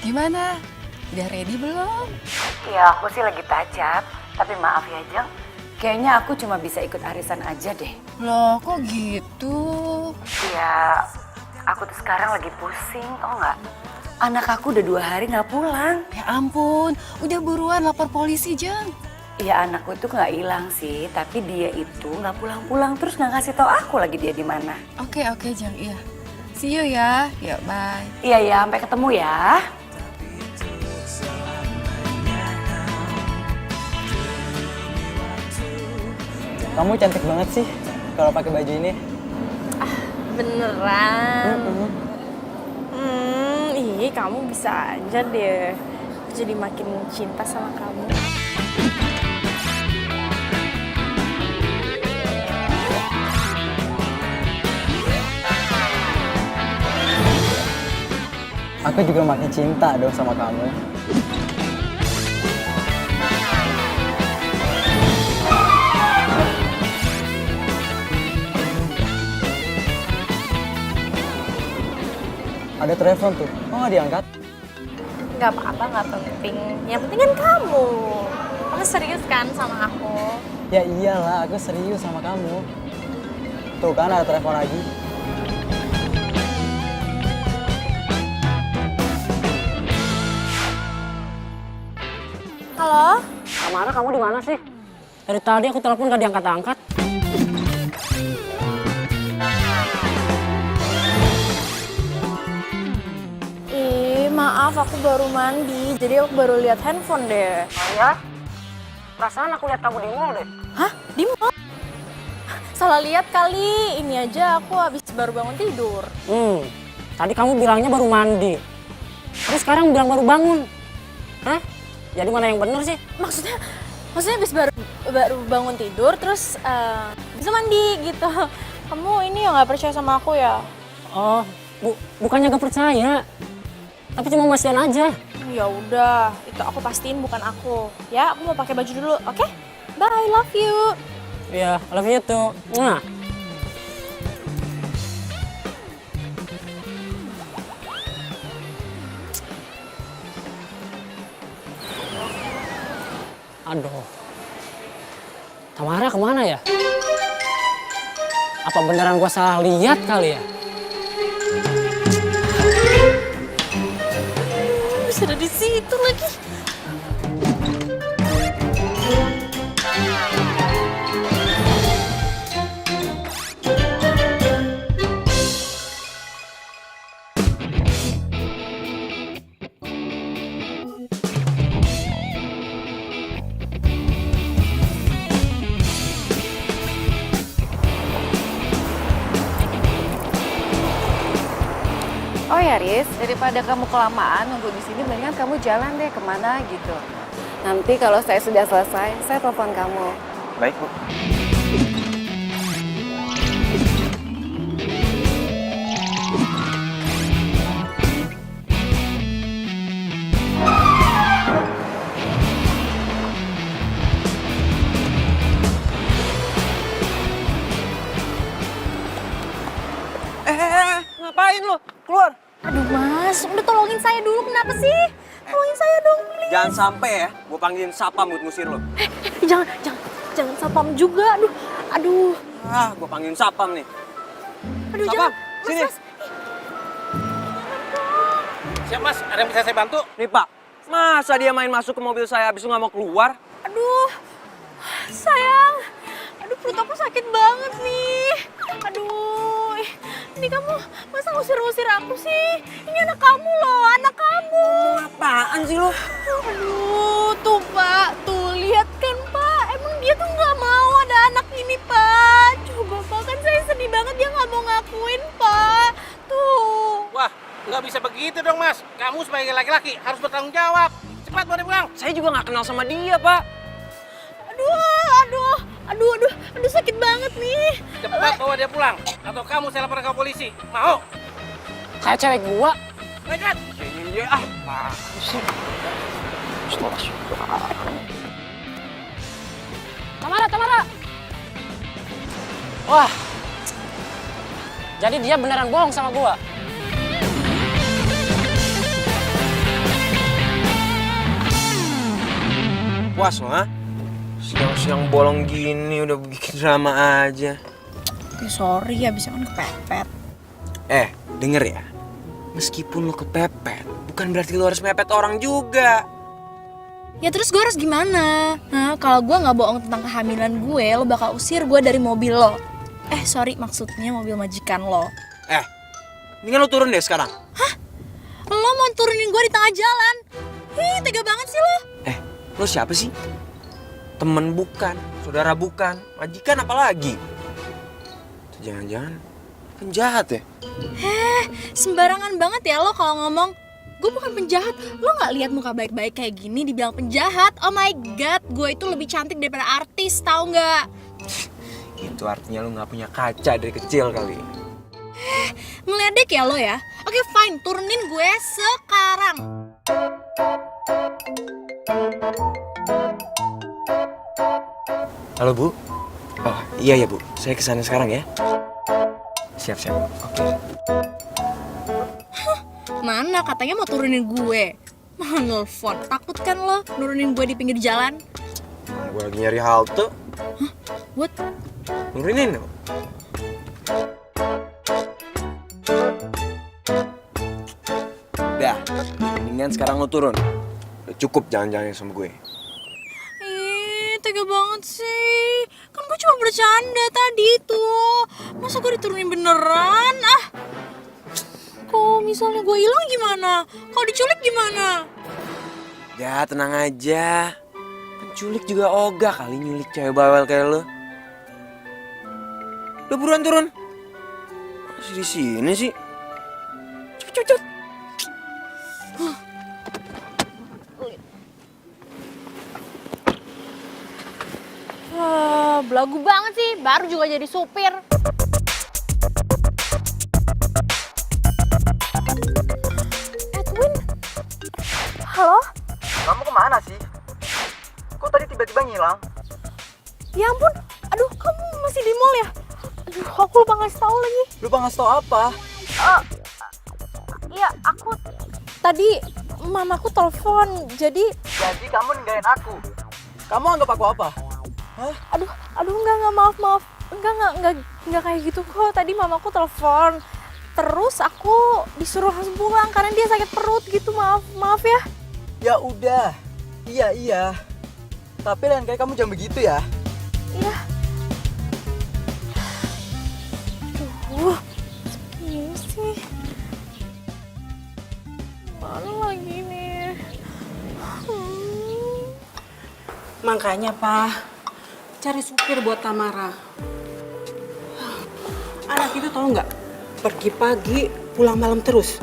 Gimana? Udah ready belum? Ya aku sih lagi tajap, tapi maaf ya Jeng. Kayaknya aku cuma bisa ikut arisan aja deh. Loh, kok gitu? Ya, aku tuh sekarang lagi pusing, tau nggak? Anak aku udah 2 hari nggak pulang. Ya ampun, udah buruan lapor polisi, Jeng. Ya anakku itu nggak hilang sih, tapi dia itu nggak pulang-pulang terus nggak kasih tahu aku lagi dia di mana. Oke, Jeng, iya. See you ya. Yuk, bye. Iya ya, sampai ketemu ya. Kamu cantik banget sih kalau pakai baju ini. Beneran? Ih, kamu bisa aja deh. Jadi makin cinta sama kamu. Aku juga makin cinta dong sama kamu. Ada telepon tuh, kok nggak diangkat? Gak apa-apa, gak penting. Yang penting kan kamu. Kamu serius kan sama aku? Ya iyalah, aku serius sama kamu. Tuh kan ada telepon lagi. Halo? Tamara, kamu di mana sih? Dari tadi aku telepon gak diangkat-angkat. Maaf, aku baru mandi, jadi aku baru lihat handphone deh. Oh ya? Perasaan aku lihat kamu di mall deh. Hah? Di mall? Salah lihat kali, ini aja aku habis baru bangun tidur. Tadi kamu bilangnya baru mandi. Terus sekarang bilang baru bangun. Hah? Jadi mana yang bener sih? Maksudnya habis baru bangun tidur, terus bisa mandi gitu. Kamu ini ya nggak percaya sama aku ya? Oh, bukannya gak percaya. Tapi cuma mastiin aja. Ya udah, itu aku pastiin bukan aku. Ya, aku mau pakai baju dulu, oke? Bye, love you. Iya, love you too. Mwah. Aduh. Tamara kemana ya? Apa beneran gua salah lihat kali ya? Bisa ada di situ lagi. Oh ya Riz, daripada kamu kelamaan nunggu di sini, mendingan kamu jalan deh kemana gitu. Nanti kalau saya sudah selesai, saya telepon kamu. Baik, Bu. Ngapain lu? Keluar! Aduh mas, udah tolongin saya dulu, kenapa sih? Tolongin saya dong, please. Jangan sampai ya, gue panggilin sapam buat ngusir lo. Jangan sapam juga, aduh. Ah, gue panggilin sapam nih. Aduh, Sapam, jangan. sini. Mas. Siap mas, ada yang bisa saya bantu? Nih Pak, masa dia main masuk ke mobil saya habis itu nggak mau keluar? Aduh, sayang. Aduh, perut aku sakit banget nih. Aduh, ini kamu masa ngusir-ngusir aku sih? Ini anak kamu loh, anak kamu. Apaan sih lo? Aduh, tuh Pak, tuh lihat kan Pak. Emang dia tuh nggak mau ada anak ini Pak. Coba Pak, kan saya sedih banget dia nggak mau ngakuin Pak. Tuh. Wah, nggak bisa begitu dong mas. Kamu sebagai laki-laki harus bertanggung jawab. Cepat bawa dia pulang. Saya juga nggak kenal sama dia Pak. Aduh, sakit banget nih. Cepat bawa dia pulang. Atau kamu saya laporkan ke polisi. Mau? Kayak cewek gua. Baikkan. Kayaknya dia apaan sih? Tamara. Wah. Jadi dia beneran bohong sama gua. puas lo, ha? Siang-siang bolong gini udah bikin drama aja. Sorry, abisnya kan kepepet. Denger ya. Meskipun lo kepepet, bukan berarti lo harus mepet orang juga. Ya terus gue harus gimana? Nah, kalau gue nggak bohong tentang kehamilan gue, lo bakal usir gue dari mobil lo. Sorry, maksudnya mobil majikan lo. Mendingan lo turun deh sekarang. Hah? Lo mau turunin gue di tengah jalan? Tega banget sih lo. Lo siapa sih? Temen bukan, saudara bukan, majikan apalagi? Jangan-jangan penjahat ya? Sembarangan banget ya lo kalau ngomong. Gue bukan penjahat. Lo nggak lihat muka baik-baik kayak gini dibilang penjahat? Oh my god, gue itu lebih cantik daripada artis, tahu nggak? Itu artinya lo nggak punya kaca dari kecil kali. Ngeledek ya lo ya? Oke fine, turunin gue sekarang. Halo Bu. Oh iya ya Bu, saya kesana sekarang ya. Siap-siap, oke. Mana katanya mau turunin gue? Malah nelfon. Takut kan lo nurunin gue di pinggir jalan? Gue lagi nyari halte. What? Nurunin lo. Udah, mendingan sekarang lo turun. Udah cukup jalan-jalan sama gue. Tega banget sih. Kan gue cuma bercanda tadi tuh. Masa gue diturunin beneran? Kalau misalnya gue hilang gimana? Kalau diculik gimana? Ya tenang aja. Penculik juga ogah kali nyulik cewek bawel kayak lo. Udah buruan turun. Masih di sini sih. Cepet. Belagu banget sih, baru juga jadi supir. Edwin? Halo? Kamu kemana sih? Kok tadi tiba-tiba ngilang? Ya ampun, aduh kamu masih di mall ya? Aduh, aku lupa ngasih tahu lagi. Lupa ngasih tau apa? Iya, aku tadi mamaku telepon, jadi Kamu ninggalin aku. Kamu anggap aku apa? aduh enggak maaf. Enggak kayak gitu kok. Tadi mamaku telepon. Terus aku disuruh langsung pulang karena dia sakit perut gitu. Maaf ya. Ya udah. Iya. Tapi lain kali kamu jangan begitu ya. Iya. Aduh. Ini sih. Mana lagi nih? Makanya, Pak, cari supir buat Tamara. Anak itu tahu nggak, pergi pagi, pulang malam terus.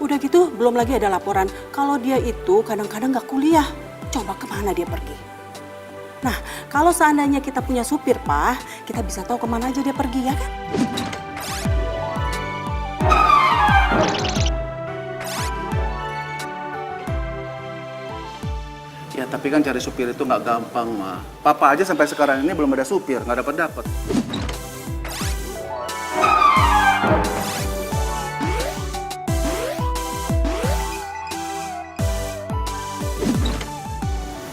Udah gitu, belum lagi ada laporan kalau dia itu kadang-kadang nggak kuliah. Coba kemana dia pergi? Nah, kalau seandainya kita punya supir, Pak, kita bisa tahu kemana aja dia pergi, ya kan? Ya tapi kan cari supir itu nggak gampang, mah. Papa aja sampai sekarang ini belum ada supir, nggak dapat.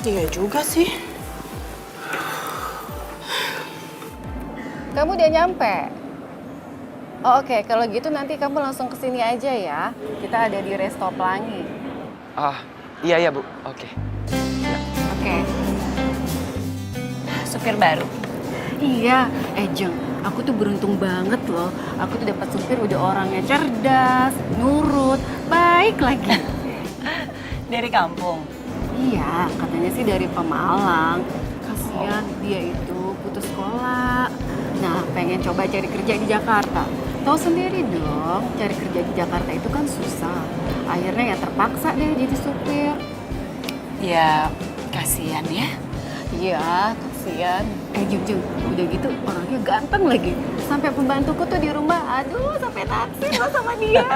Iya juga sih. Kamu udah nyampe? Oh, oke, kalau gitu nanti kamu langsung kesini aja ya. Kita ada di Resto Pelangi. Iya Bu, oke. Oke. Supir baru? Iya, Jeng, aku tuh beruntung banget loh. Aku tuh dapat supir udah orangnya cerdas, nurut, baik lagi. Dari kampung? Iya, katanya sih dari Pemalang. Kasian dia itu putus sekolah. Nah, pengen coba cari kerja di Jakarta. Tahu sendiri dong, cari kerja di Jakarta itu kan susah. Akhirnya ya terpaksa deh jadi supir. Ya, kasihan ya. Iya, kasihan. Jeng, udah gitu orangnya ganteng lagi. Sampai pembantuku tuh di rumah, aduh sampai naksir loh sama dia.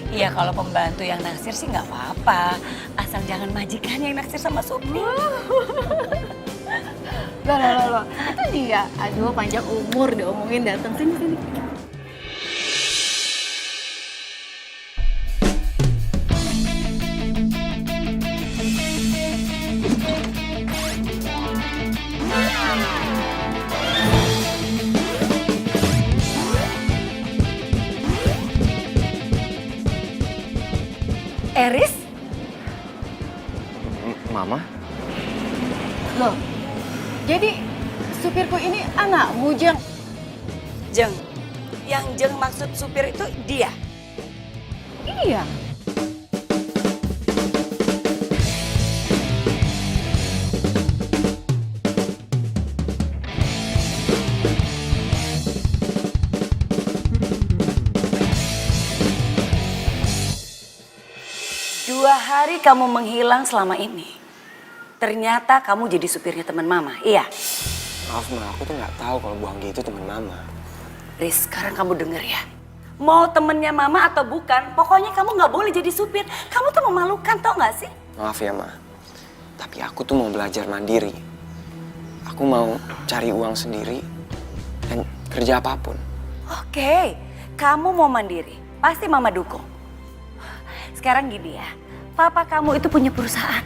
Iya, kalau pembantu yang naksir sih nggak apa-apa. Asal jangan majikan yang naksir sama supir. Loh, itu dia. Aduh, panjang umur diomongin datang sini. Eris? Mama? Loh, jadi supirku ini anakmu, Jeng? Jeng. Yang Jeng maksud supir itu dia? Iya. Dua hari kamu menghilang selama ini. Ternyata kamu jadi supirnya teman Mama, iya? Maaf Ma, aku tuh nggak tahu kalau Bu Anggi itu teman Mama. Riz, sekarang kamu denger ya. Mau temennya Mama atau bukan, pokoknya kamu nggak boleh jadi supir. Kamu tuh memalukan, tau nggak sih? Maaf ya Ma, tapi aku tuh mau belajar mandiri. Aku mau cari uang sendiri dan kerja apapun. Oke, kamu mau mandiri. Pasti Mama dukung. Sekarang gini ya, papa kamu itu punya perusahaan.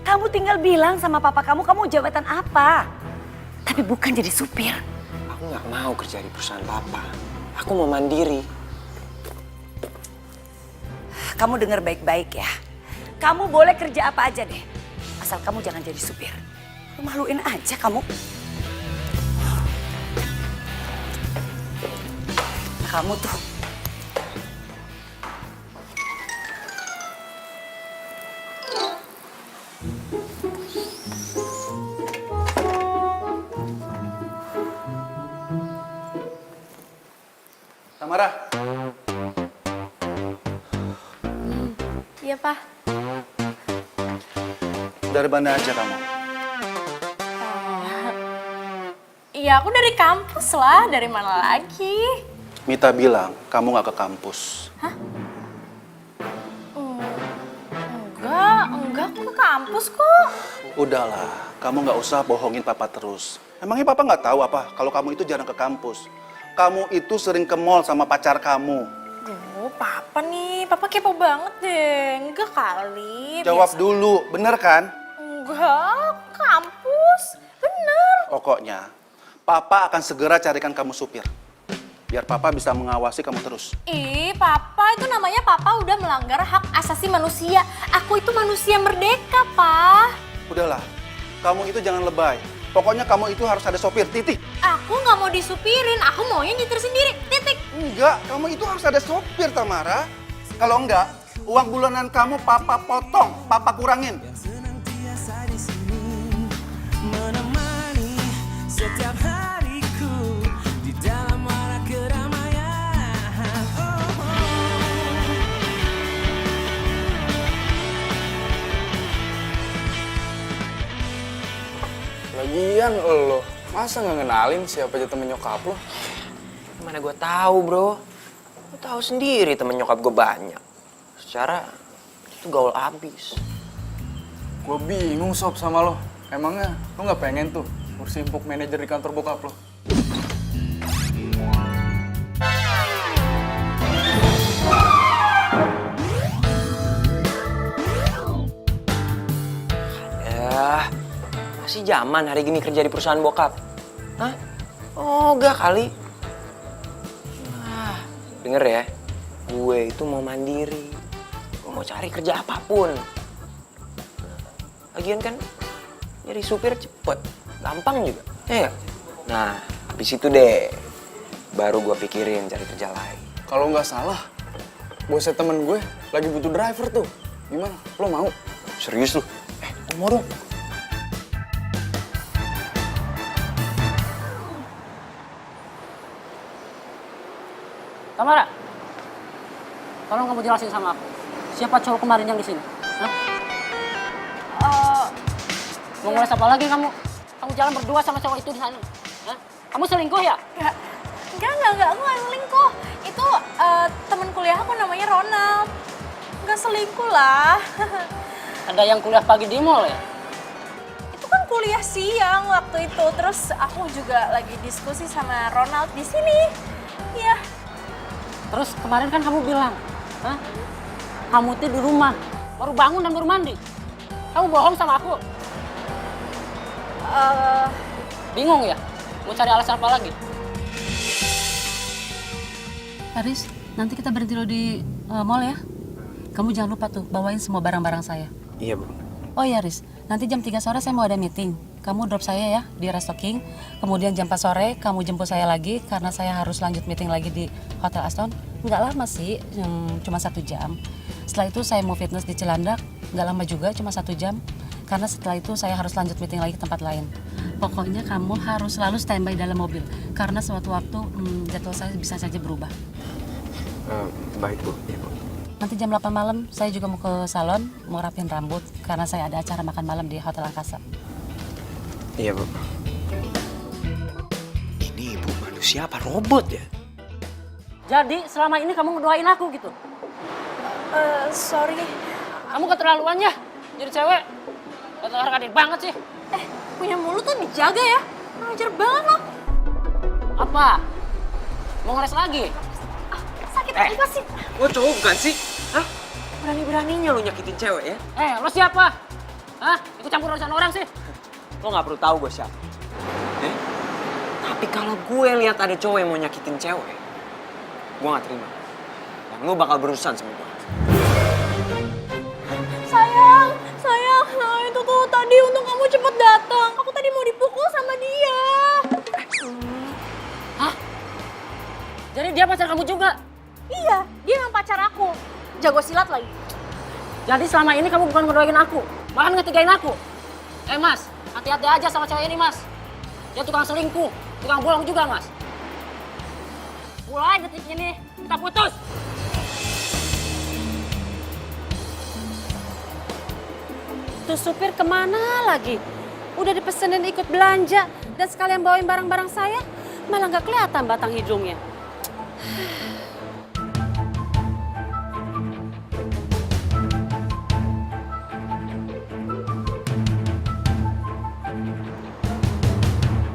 Kamu tinggal bilang sama papa kamu jabatan apa. Tapi bukan jadi supir. Aku nggak mau kerja di perusahaan Papa. Aku mau mandiri. Kamu dengar baik-baik ya. Kamu boleh kerja apa aja deh. Asal kamu jangan jadi supir. Lu maluin aja kamu. Kamu tuh. Tamara, Iya, Pak. dari mana aja kamu? Iya, aku dari kampus lah. Dari mana lagi? Mita bilang kamu nggak ke kampus. Enggak, aku ke kampus kok. Udahlah, kamu nggak usah bohongin Papa terus. Emangnya Papa nggak tahu apa kalau kamu itu jarang ke kampus? Kamu itu sering ke mall sama pacar kamu. Duh, Papa nih. Papa kepo banget deh. Enggak kali. Jawab dulu, bener kan? Enggak, kampus. Bener. Pokoknya, Papa akan segera carikan kamu supir. Biar Papa bisa mengawasi kamu terus. Ih, Papa, itu namanya Papa udah melanggar hak asasi manusia. Aku itu manusia merdeka, Pak. Udahlah, kamu itu jangan lebay. Pokoknya kamu itu harus ada sopir, titik. Aku nggak mau disupirin, aku maunya nyetir sendiri, titik. Enggak, kamu itu harus ada sopir, Tamara. Kalau enggak, uang bulanan kamu Papa potong, Papa kurangin. Lagian lo, masa nggak ngenalin siapa aja temen nyokap lo? Mana gue tahu bro. Lo tahu sendiri temen nyokap gue banyak. Secara itu gaul abis. Gue bingung sob sama lo. Emangnya lo nggak pengen tuh kursi empuk manajer di kantor bokap lo? Ya, masih zaman hari gini kerja di perusahaan bokap. Hah? Oh, enggak kali. Nah, denger ya, gue itu mau mandiri. Gue mau cari kerja apapun. Lagian kan, jadi supir cepet, gampang juga. Ya nggak? Nah, habis itu deh, baru gue pikirin cari kerja lain. Kalau nggak salah, bosnya temen gue lagi butuh driver tuh. Gimana? Lo mau? Serius lu? Mau dong. Tamara, tolong kamu jelasin sama aku. Siapa cowok kemarin yang di sini? Hah? Mau ngulas apa lagi kamu? Kamu jalan berdua sama cowok itu di sana. Hah? Kamu selingkuh ya? Enggak, aku nggak selingkuh. Itu teman kuliah aku namanya Ronald. Nggak selingkuh lah. Ada yang kuliah pagi di mall ya? Itu kan kuliah siang waktu itu. Terus aku juga lagi diskusi sama Ronald di sini. Iya. Terus kemarin kan kamu bilang, hah? Kamu tuh di rumah, baru bangun dan baru mandi. Kamu bohong sama aku. Bingung ya? Mau cari alasan apa lagi? Haris, nanti kita berhenti lo di mall ya. kamu jangan lupa tuh bawain semua barang-barang saya. Iya, Bu. Oh iya Riz, nanti jam 3 sore saya mau ada meeting. Kamu drop saya ya di Restocking. Kemudian jam 4 sore kamu jemput saya lagi karena saya harus lanjut meeting lagi di Hotel Aston. Nggak lama sih, cuma 1 jam. Setelah itu saya mau fitness di Cilandak, nggak lama juga, cuma 1 jam. Karena setelah itu saya harus lanjut meeting lagi ke tempat lain. Pokoknya kamu harus selalu standby dalam mobil. Karena suatu waktu jadwal saya bisa saja berubah. Baik, Bu. Iya, Bu. Nanti jam 8 malam saya juga mau ke salon, mau rapiin rambut. Karena saya ada acara makan malam di Hotel Angkasa. Iya, Bu. Ini ibu manusia apa robot ya? Jadi selama ini kamu ngedoain aku gitu? Sorry. Kamu keterlaluan ya jadi cewek. Hargain banget sih. Punya mulut tuh dijaga ya. Ngajar banget lo. Apa? Mau ngeres lagi? Sakit apa sih? Lo cowok bukan sih? Hah? Berani-beraninya lo nyakitin cewek ya? Lo siapa? Hah? Ikut campur urusan orang sih? Lo gak perlu tahu gue siapa. Tapi kalau gue lihat ada cowok yang mau nyakitin cewek, gue gak terima. Dan lo bakal berurusan sama gue. Sayang, nah itu tuh tadi untung kamu cepet datang. Aku tadi mau dipukul sama dia. Hah? Jadi dia pacar kamu juga? Iya, dia memang pacar aku. Jago silat lagi. Jadi selama ini kamu bukan ngedoain aku, malah ngetigain aku. Mas, hati-hati aja sama cewek ini, Mas. Dia tukang selingkuh, tukang bohong juga, Mas. Mulai detik ini, kita putus. Tuh supir kemana lagi? Udah dipesenin ikut belanja dan sekalian bawain barang-barang saya, malah nggak kelihatan batang hidungnya.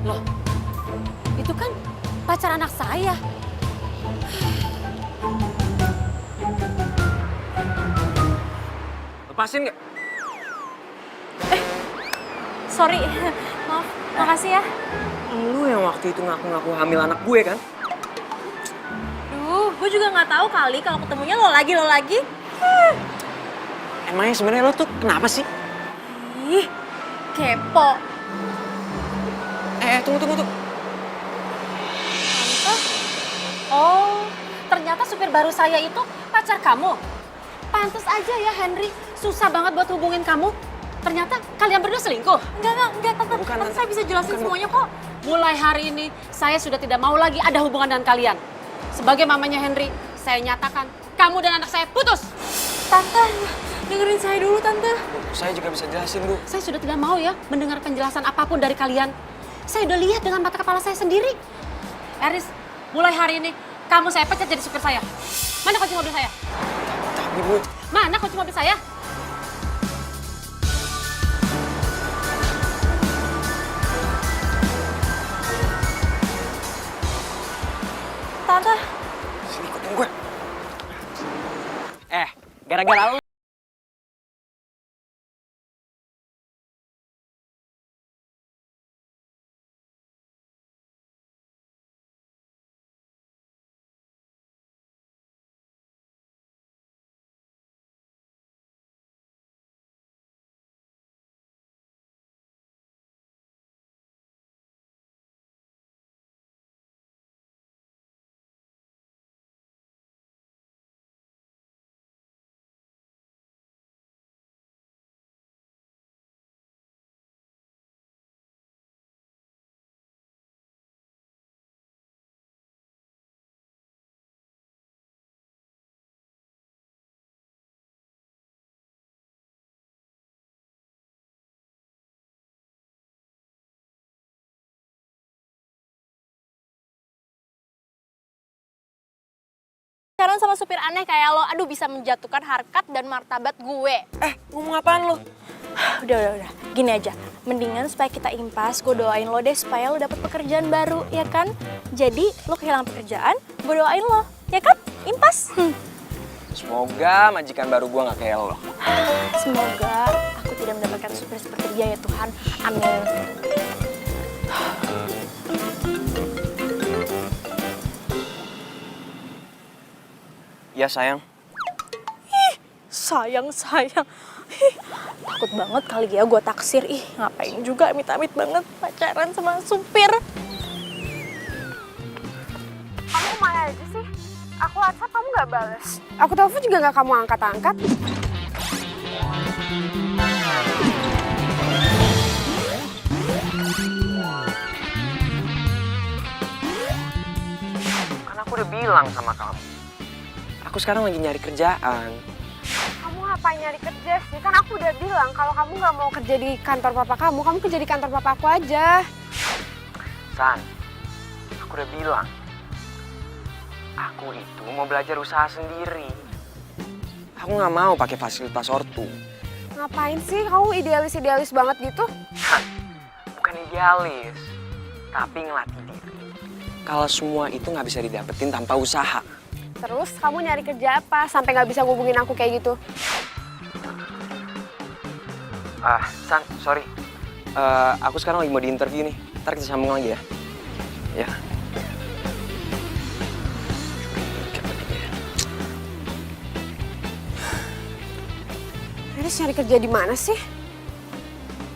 Loh, itu kan pacar anak saya. Lepasin gak? Sorry, maaf, makasih ya. Lu yang waktu itu ngaku-ngaku hamil anak gue kan? Gue juga nggak tahu kali kalau ketemunya lo lagi. Emangnya sebenarnya lo tuh kenapa sih? Ih, kepo. Tunggu. Oh, ternyata supir baru saya itu pacar kamu. Pantes aja ya Henry, susah banget buat hubungin kamu. Ternyata kalian berdua selingkuh? Enggak, Tante saya bisa jelasin semuanya kok. Mulai hari ini, saya sudah tidak mau lagi ada hubungan dengan kalian. Sebagai mamanya Henry, saya nyatakan kamu dan anak saya putus. Tante, dengerin saya dulu, Tante. Saya juga bisa jelasin, Bu. Saya sudah tidak mau ya mendengar penjelasan apapun dari kalian. Saya udah lihat dengan mata kepala saya sendiri. Eris, mulai hari ini, kamu saya pecat jadi supir saya. Mana kunci mobil saya? Tapi, Bu. Mana kunci mobil saya? Tante. Sini ikutin gue. Gara-gara lu. Pacaran sama supir aneh kayak lo, aduh bisa menjatuhkan harkat dan martabat gue. Ngomong apaan lo? Udah. Gini aja, mendingan supaya kita impas, gue doain lo deh supaya lo dapet pekerjaan baru, ya kan? Jadi lo kehilangan pekerjaan, gue doain lo, ya kan? Impas. Semoga majikan baru gue gak kayak lo. Semoga aku tidak mendapatkan supir seperti dia ya Tuhan. Amin. Ya sayang. sayang. Ih, takut banget kali ya gue taksir. Ih, ngapain juga amit-amit banget pacaran sama supir. Kamu kemana aja sih? Aku WhatsApp kamu gak bales. Aku telepon juga gak kamu angkat-angkat. Kan aku udah bilang sama kamu. Aku sekarang lagi nyari kerjaan. Kamu ngapain nyari kerja sih? Kan aku udah bilang kalau kamu gak mau kerja di kantor papa kamu kerja di kantor papa aku aja. San, aku udah bilang. Aku itu mau belajar usaha sendiri. Aku nggak mau pakai fasilitas ortu. Ngapain sih? Kamu idealis banget gitu? Bukan idealis, tapi ngelatih diri. Kalau semua itu nggak bisa didapetin tanpa usaha. Terus kamu nyari kerja apa sampai nggak bisa ngubungin aku kayak gitu? San, sorry. Aku sekarang lagi mau di interview nih. Ntar kita sambung lagi ya. Ya. Aris nyari kerja di mana sih?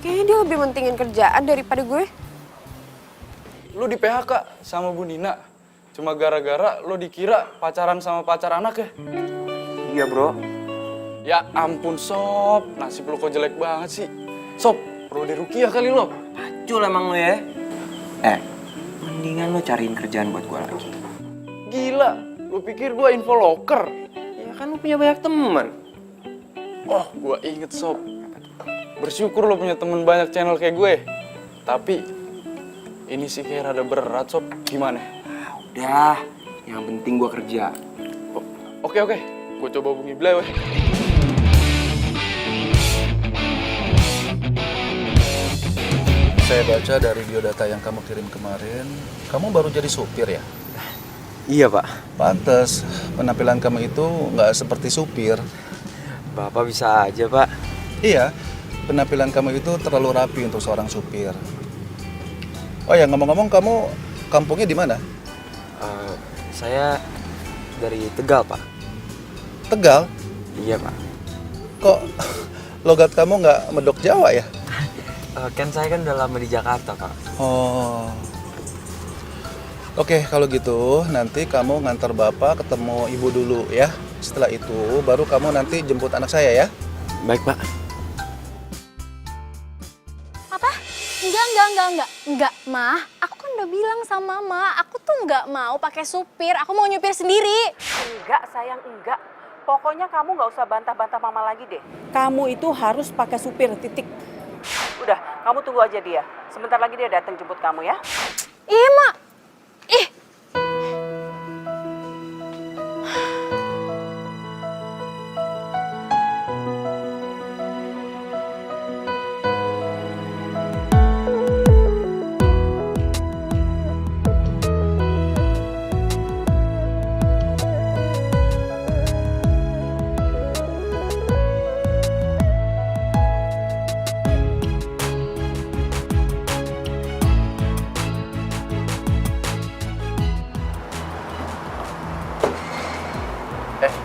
Kayaknya dia lebih mentingin kerjaan daripada gue. Lu di PHK sama Bu Nina. Cuma gara-gara lu dikira pacaran sama pacar anak ya? Iya, bro. Ya ampun, Sob. Nasib lu kok jelek banget sih. Sob, perlu dirukiah kali lo. Pacul emang lu ya. Mendingan lu cariin kerjaan buat gue lagi. Gila, lu pikir gua info loker? Ya kan lu punya banyak teman. Oh, gua inget, Sob. Bersyukur lo punya temen banyak channel kayak gue. Tapi, ini sih kayak rada berat, Sob. Gimana? Udah, yang penting gue kerja. Oke. Gue coba hubungi beliau. Saya baca dari biodata yang kamu kirim kemarin, kamu baru jadi supir ya? Iya, Pak. Pantes, penampilan kamu itu nggak seperti supir. Bapak bisa aja, Pak. Iya, penampilan kamu itu terlalu rapi untuk seorang supir. Oh ya, ngomong-ngomong, kamu kampungnya di mana? Saya dari Tegal, Pak. Tegal? Iya, Pak. Kok logat kamu nggak medok Jawa ya? Kan saya kan udah lama di Jakarta, Pak. Oh. Oke, kalau gitu nanti kamu ngantar bapak ketemu ibu dulu ya. Setelah itu baru kamu nanti jemput anak saya ya. Baik, Pak. Apa? Enggak, Mah. Aku kan udah bilang sama Mama, aku tuh nggak mau pakai supir, aku mau nyupir sendiri. Enggak, sayang, enggak. Pokoknya kamu nggak usah bantah-bantah mama lagi deh. Kamu itu harus pakai supir, titik. Udah, kamu tunggu aja dia. Sebentar lagi dia datang jemput kamu ya. Iya, Mak. Ih.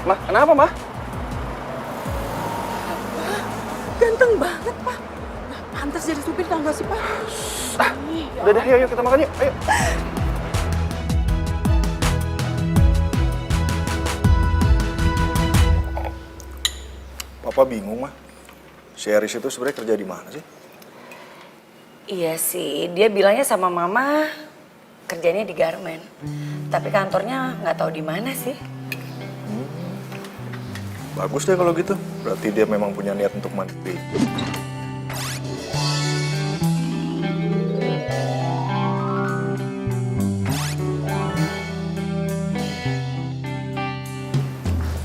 Mah, kenapa, Mah? Ganteng banget, Pak. Nah, pantas jadi supir, tau gak sih, Pak? Udah deh, ayo kita makan yuk. Ayo. Papa bingung, Mah. Si Eris itu sebenarnya kerja di mana sih? Iya sih, dia bilangnya sama mama kerjanya di garmen. Tapi kantornya nggak tahu di mana sih. Bagus deh kalau gitu. Berarti dia memang punya niat untuk mandiri.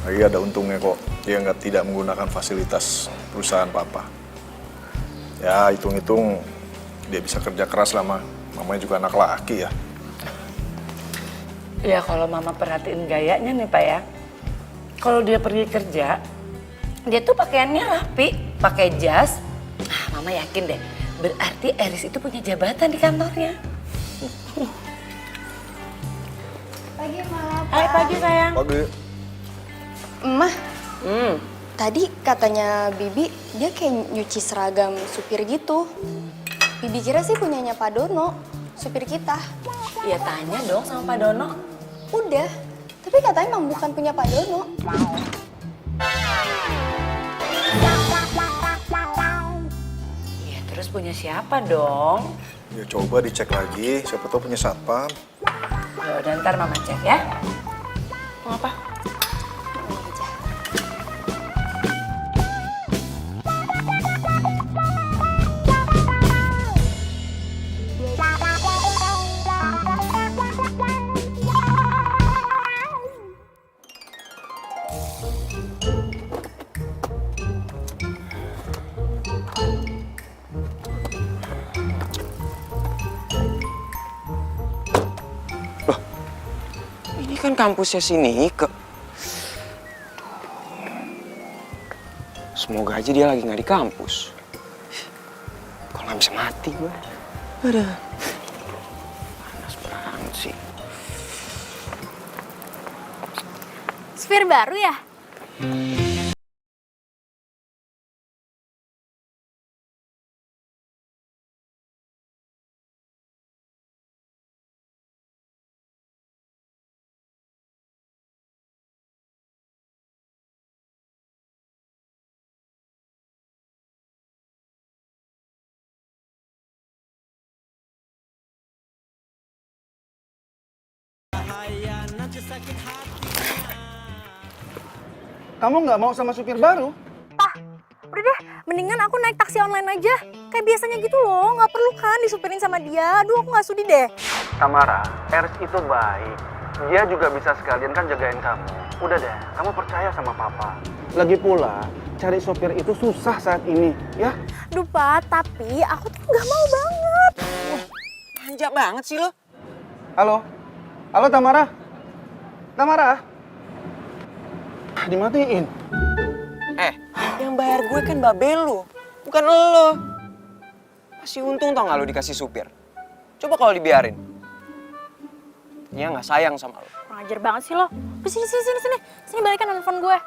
Lagi ada untungnya kok. Dia tidak menggunakan fasilitas perusahaan papa. Ya, hitung-hitung dia bisa kerja keras lah, Ma. Mamanya juga anak laki ya. Ya kalau mama perhatiin gayanya nih Pak ya. Kalau dia pergi kerja, dia tuh pakaiannya rapi, pakai jas. Nah, mama yakin deh, berarti Eris itu punya jabatan di kantornya. Pagi, Ma. Hai, pagi sayang. Pagi. Mah, Tadi katanya Bibi dia kayak nyuci seragam supir gitu. Bibi kira sih punyanya Pak Dono, supir kita. Ya tanya dong sama Pak Dono. Udah, tapi katanya emang bukan punya Pak Dono. Ya terus punya siapa dong? Ya coba dicek lagi, siapa tahu punya satpam. Ya udah ntar mama cek ya. Mau apa? Ini kan kampusnya si Nike. Semoga aja dia lagi nggak di kampus. Kalau nggak bisa mati gue. Aduh. Panas banget sih. Supir baru ya? Kamu nggak mau sama supir baru? Udah deh, mendingan aku naik taksi online aja. Kayak biasanya gitu loh, nggak perlu kan disupirin sama dia. Aduh, aku nggak sudi deh. Tamara, Eris itu baik. Dia juga bisa sekalian kan jagain kamu. Udah deh, kamu percaya sama papa. Lagi pula, cari sopir itu susah saat ini, ya? Duh, Pak, tapi aku tuh nggak mau banget. Manja banget sih lo. Halo? Halo Tamara? Tamara? Dimatiin. Yang bayar gue kan babel lo, bukan lo. Masih untung tau gak lo dikasih supir. Coba kalau dibiarin. Dia nggak sayang sama lo. Kurang ajar banget sih lo. Sini balikan handphone gue.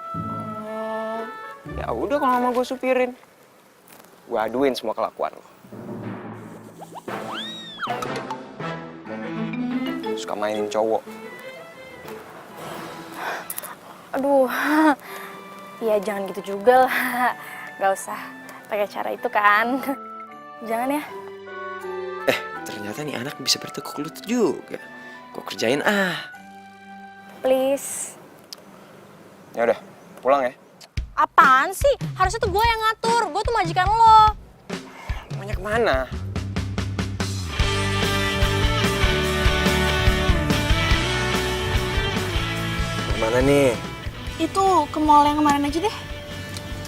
Ya udah kalau mau gue supirin. Gue aduin semua kelakuan lo. Suka mainin cowok. Aduh, ya jangan gitu juga lah. Gak usah pakai cara itu kan. Jangan ya. Ternyata nih anak bisa bertekuk lutut juga. Gue kerjain ah. Please. Ya udah, pulang ya. Apaan sih? Harusnya tuh gue yang ngatur. Gue tuh majikan lo. Emangnya kemana? Kemana nih? Itu ke mall yang kemarin aja deh.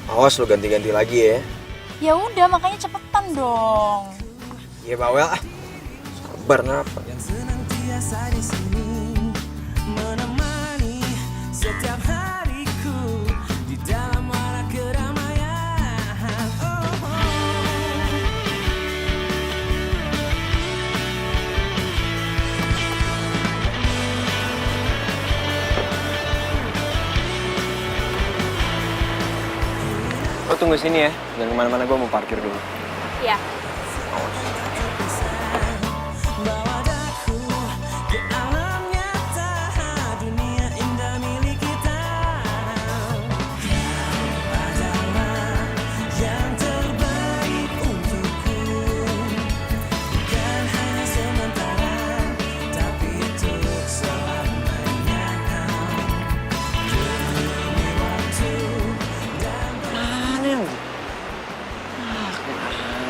Awas lu ganti-ganti lagi ya. Ya udah, makanya cepetan dong. Iya bawel ah. Sabar ngapa? Setiap hariku di dalam warak keramaian. Lo tunggu sini ya, jangan kemana-mana, gue mau parkir dulu. Iya.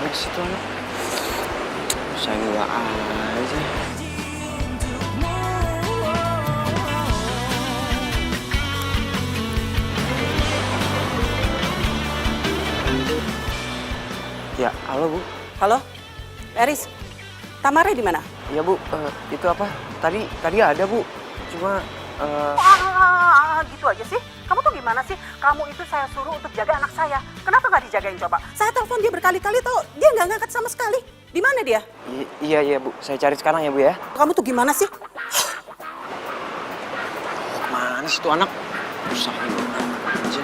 Situ anak saya nggak aja. Ya, halo Bu. Halo, Eris. Tamara di mana? Iya Bu, itu apa? Tadi ada Bu, cuma gitu aja sih? Kamu tuh gimana sih? Kamu itu saya suruh untuk jaga anak saya. Kenapa nggak dijagain coba? Saya telepon dia berkali-kali tau, dia nggak ngangkat sama sekali. Di mana dia? Iya Bu, saya cari sekarang ya Bu ya. Kamu tuh gimana sih? Mana sih tuh anak? Usaha aja.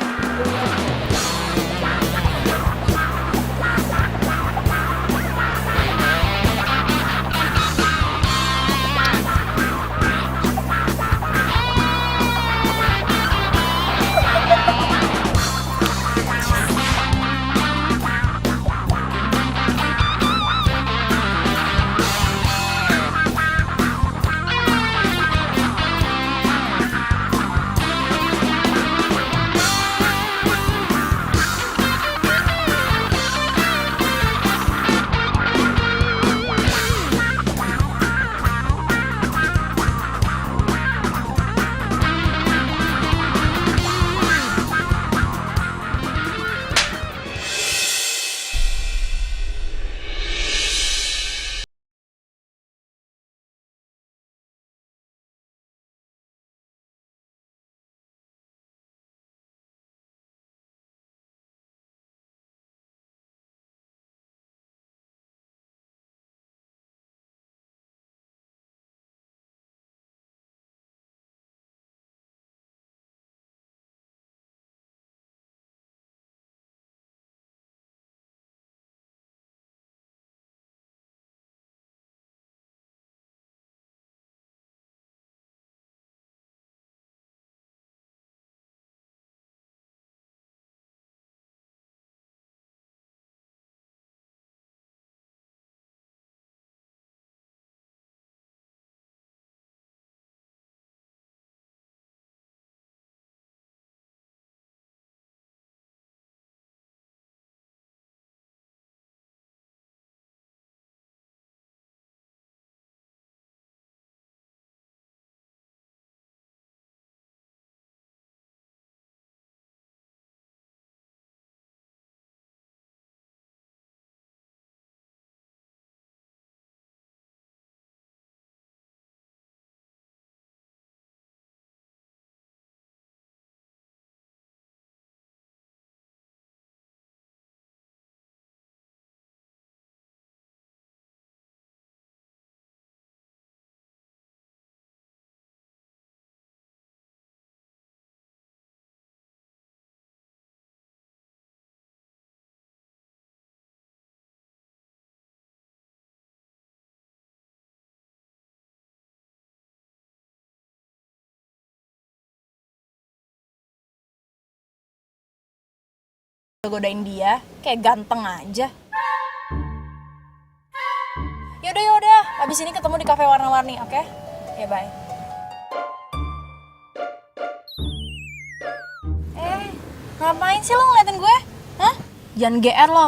godain dia, kayak ganteng aja. Yaudah, abis ini ketemu di kafe warna-warni, oke? Ya, bye. Ngapain sih lo ngeliatin gue? Hah? Jangan GR lo.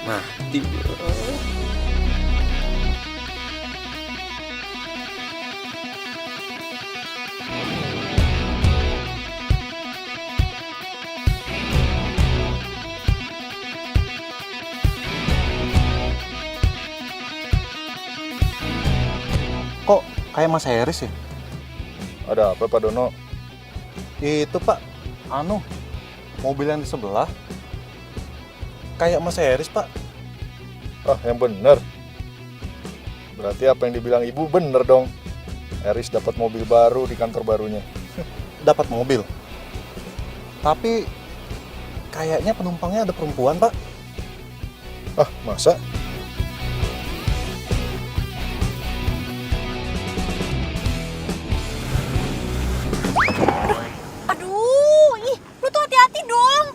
Mati. Kok kayak Mas Heris ya? Ada apa Pak Dono? Itu Pak, mobil yang di sebelah. Kayak Mas Heris Pak. Ah, yang bener. Berarti apa yang dibilang ibu bener dong. Heris dapat mobil baru di kantor barunya. Dapat mobil. Tapi kayaknya penumpangnya ada perempuan Pak. Ah, masa? Aduh, lu tuh hati-hati dong.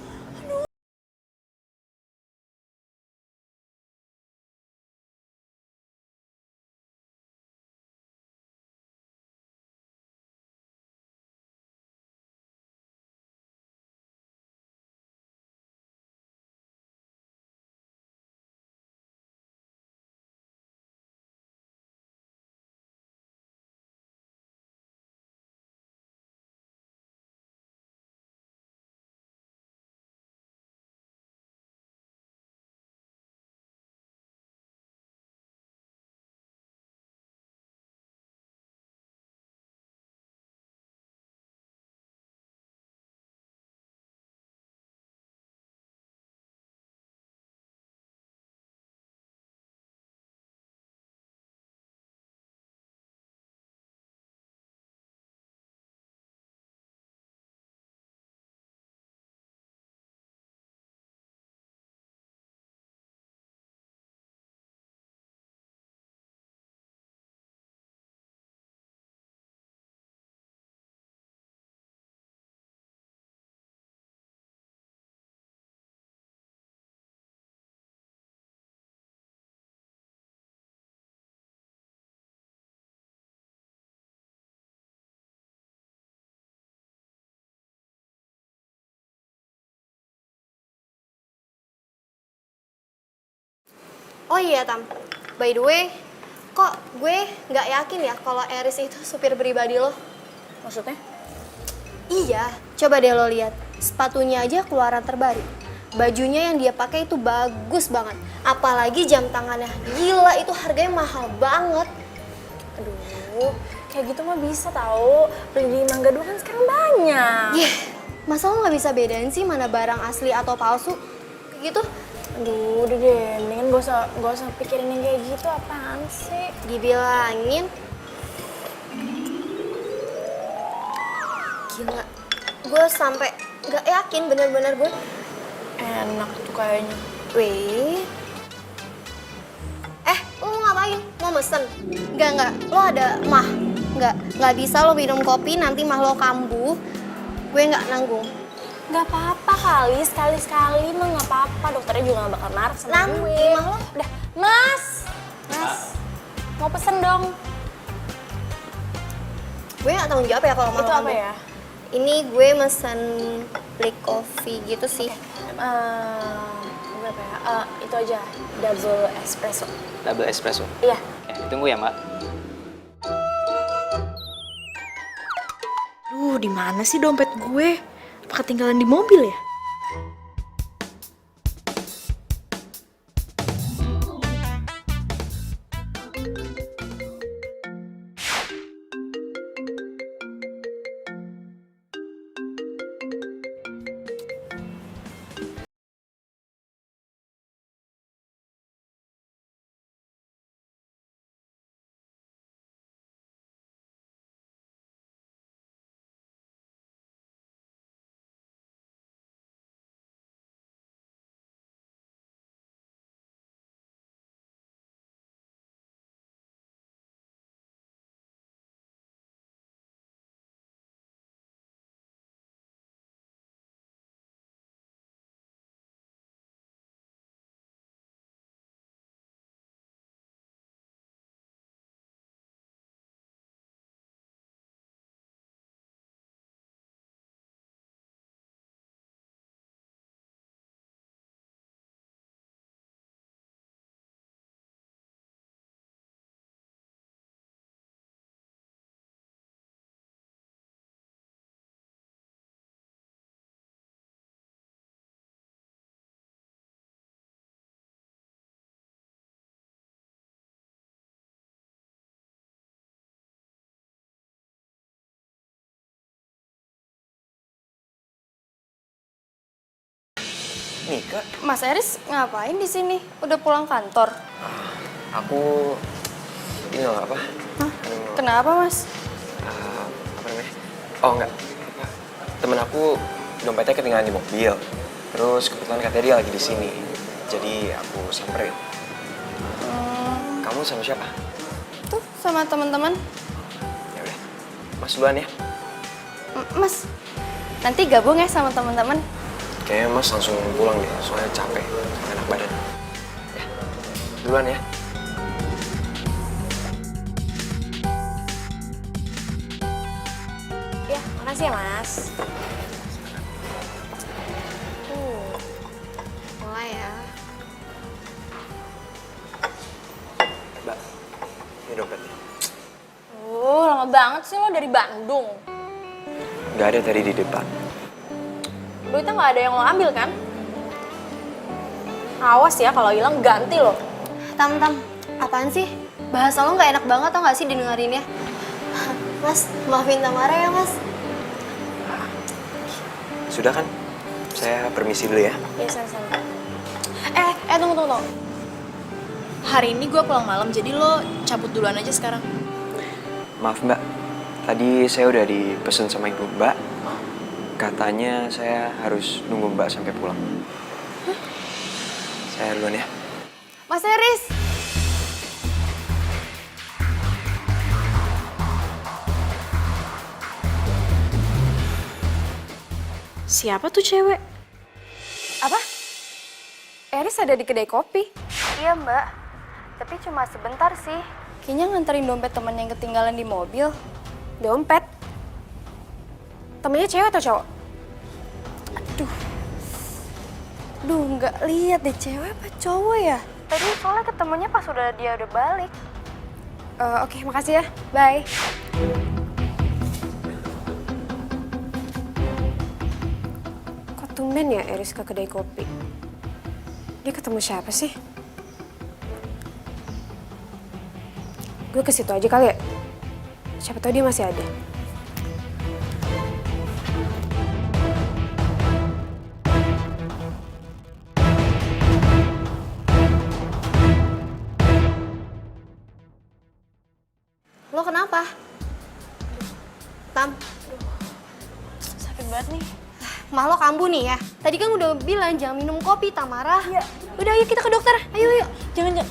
Oh iya Tam, by the way, kok gue nggak yakin ya kalau Eris itu supir pribadi lo? Maksudnya? Iya, coba deh lo lihat, sepatunya aja keluaran terbaru. Bajunya yang dia pakai itu bagus banget, apalagi jam tangannya. Gila, itu harganya mahal banget. Aduh, kayak gitu mah bisa tahu. Beli di Mangga 2 kan sekarang banyak. Masa lo nggak bisa bedain sih mana barang asli atau palsu? Kayak gitu? Aduh, udah deh, mendingan gak usah pikirin yang kayak gitu, apaan sih? Dibilangin. Gila, gue sampai gak yakin bener-bener gue. Enak tuh kayaknya. Wih. Lo mau ngapain? Mau mesen? Enggak, lo ada mah. Enggak bisa lo minum kopi, nanti mah lo kambuh. Gue nggak nanggung. Gak apa-apa kali, sekali-sekali mah gak apa-apa. Dokternya juga gak bakal marah sama gue. Udah, Mas, mau pesen dong. Gue gak tanggung jawab ya kalau mau Itu apa ya? Ini gue mesen black coffee gitu sih. Berapa ya? Itu aja, double espresso. Double espresso. Iya. Tunggu ya, Mbak. Duh, di mana sih dompet gue? Apa ketinggalan di mobil ya? Nika, Mas Eris ngapain di sini? Udah pulang kantor? aku ini loh apa? Kenapa, Mas? Apa namanya? Oh enggak, temen aku dompetnya ketinggalan di mobil. Terus kebetulan katanya dia lagi di sini, jadi aku samperin. Kamu sama siapa? Tuh, sama teman-teman. Ya udah, Mas duluan ya. Mas, nanti gabung ya sama teman-teman. Kayaknya Mas langsung pulang deh, soalnya capek, enak badan. Ya, duluan ya. Ya, makasih ya, Mas. Mulai ya. Mbak, ini dompetnya. Lama banget sih lo dari Bandung. Nggak ada tadi di depan. Duitnya nggak ada yang lo ambil kan? Awas ya kalau hilang ganti lo. Tam, apaan sih? Bahasa lo nggak enak banget tau nggak sih didengerinnya? Mas, maafin Tamara ya, Mas. Sudah kan? Saya permisi dulu ya. Iya, sama-sama. Tunggu. Hari ini gue pulang malam, jadi lo cabut duluan aja sekarang. Maaf Mbak, tadi saya udah dipesen sama ibu Mbak. Katanya saya harus nunggu Mbak sampai pulang. Saya duluan ya. Mas Eris! Siapa tuh cewek? Apa? Eris ada di kedai kopi? Iya, Mbak. Tapi cuma sebentar sih. Kayaknya nganterin dompet temen yang ketinggalan di mobil. Dompet? Temennya cewek atau cowok? Aduh, nggak lihat deh cewek apa cowok ya? Tadi soalnya ketemunya pas dia udah balik. Oke, makasih ya. Bye. Kok tumben ya Eris ke kedai kopi? Dia ketemu siapa sih? Gue ke situ aja kali ya. Siapa tahu dia masih ada. Lo kenapa? Tam. Sakit banget nih. Mah lo kambuh nih ya. Tadi kan udah bilang jangan minum kopi, Tamara. Iya. Udah ayo kita ke dokter. Ayo. Jangan.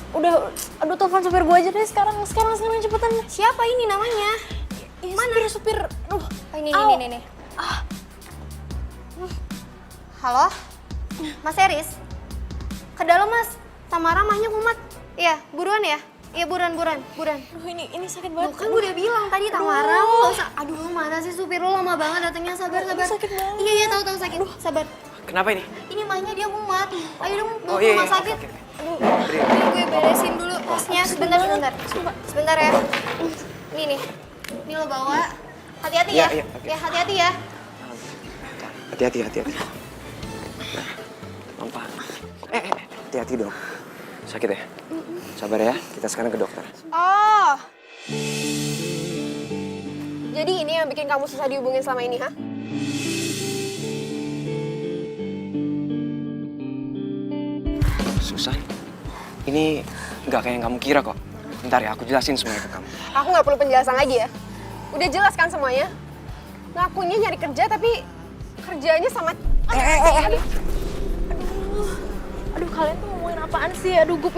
Aduh telepon supir gue aja deh sekarang cepetan. Siapa ini namanya? Mana? Supir. Aduh. Ini. Halo? Mas Eris? Ke dalam, Mas. Tamara mahnya kumat. Iya, buruan ya? Iya, buruan. Aduh, ini sakit banget. Kan gue udah bilang tadi Tamara, lu gak usah. Aduh, mana sih supir lu lama banget datangnya. Sabar. Sakit banget. Iya, tahu sakit. Sabar. Kenapa ini? Ini mahnya dia kumat. Ayo dong, bawa Oh, ke iya, rumah iya. sakit. Oke. Aduh, gue beresin dulu tasnya. Sebentar ya. Nih. Ini lo bawa. Hati-hati ya. Iya, oke. Ya, hati-hati ya. Hati-hati. Mampa. Hati-hati dong. Sakit ya? Sabar ya, kita sekarang ke dokter. Oh. Jadi ini yang bikin kamu susah dihubungin selama ini, ha? Susan, ini nggak kayak yang kamu kira kok. Bentar ya, aku jelasin semuanya ke kamu. Aku nggak perlu penjelasan lagi ya. Udah jelas kan semuanya? Ngakunya nyari kerja tapi kerjanya sama... Aduh, kalian tuh ngomongin apaan sih? Aduh, gue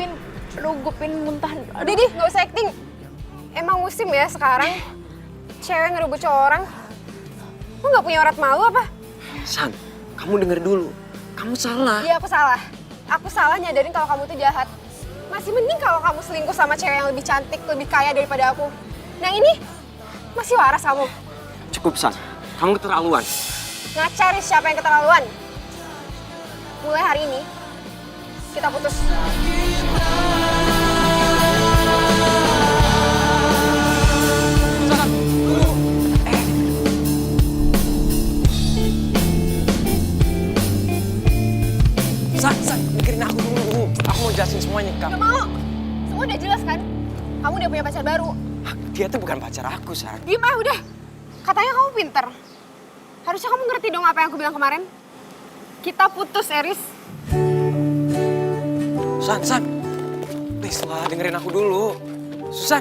pengen muntah. Udah deh, nggak usah acting. Emang musim ya sekarang. Cewek ngerebut cowok orang. Lu nggak punya urat malu apa? San, kamu denger dulu. Kamu salah. Iya, aku salah. Aku salah nyadarin kalau kamu tuh jahat. Masih mending kalau kamu selingkuh sama cewek yang lebih cantik, lebih kaya daripada aku. Nah ini, masih waras kamu. Cukup, San. Kamu keterlaluan. Ngacarin siapa yang keterlaluan. Mulai hari ini, kita putus. San, mikirin aku dulu. Aku mau jelasin semuanya ke kamu. Gak mau. Semua udah jelas kan? Kamu udah punya pacar baru. Dia tuh bukan pacar aku, San. Diem aja udah. Katanya kamu pinter. Harusnya kamu ngerti dong apa yang aku bilang kemarin. Kita putus, Eris. San. Please lah, dengerin aku dulu. Susan.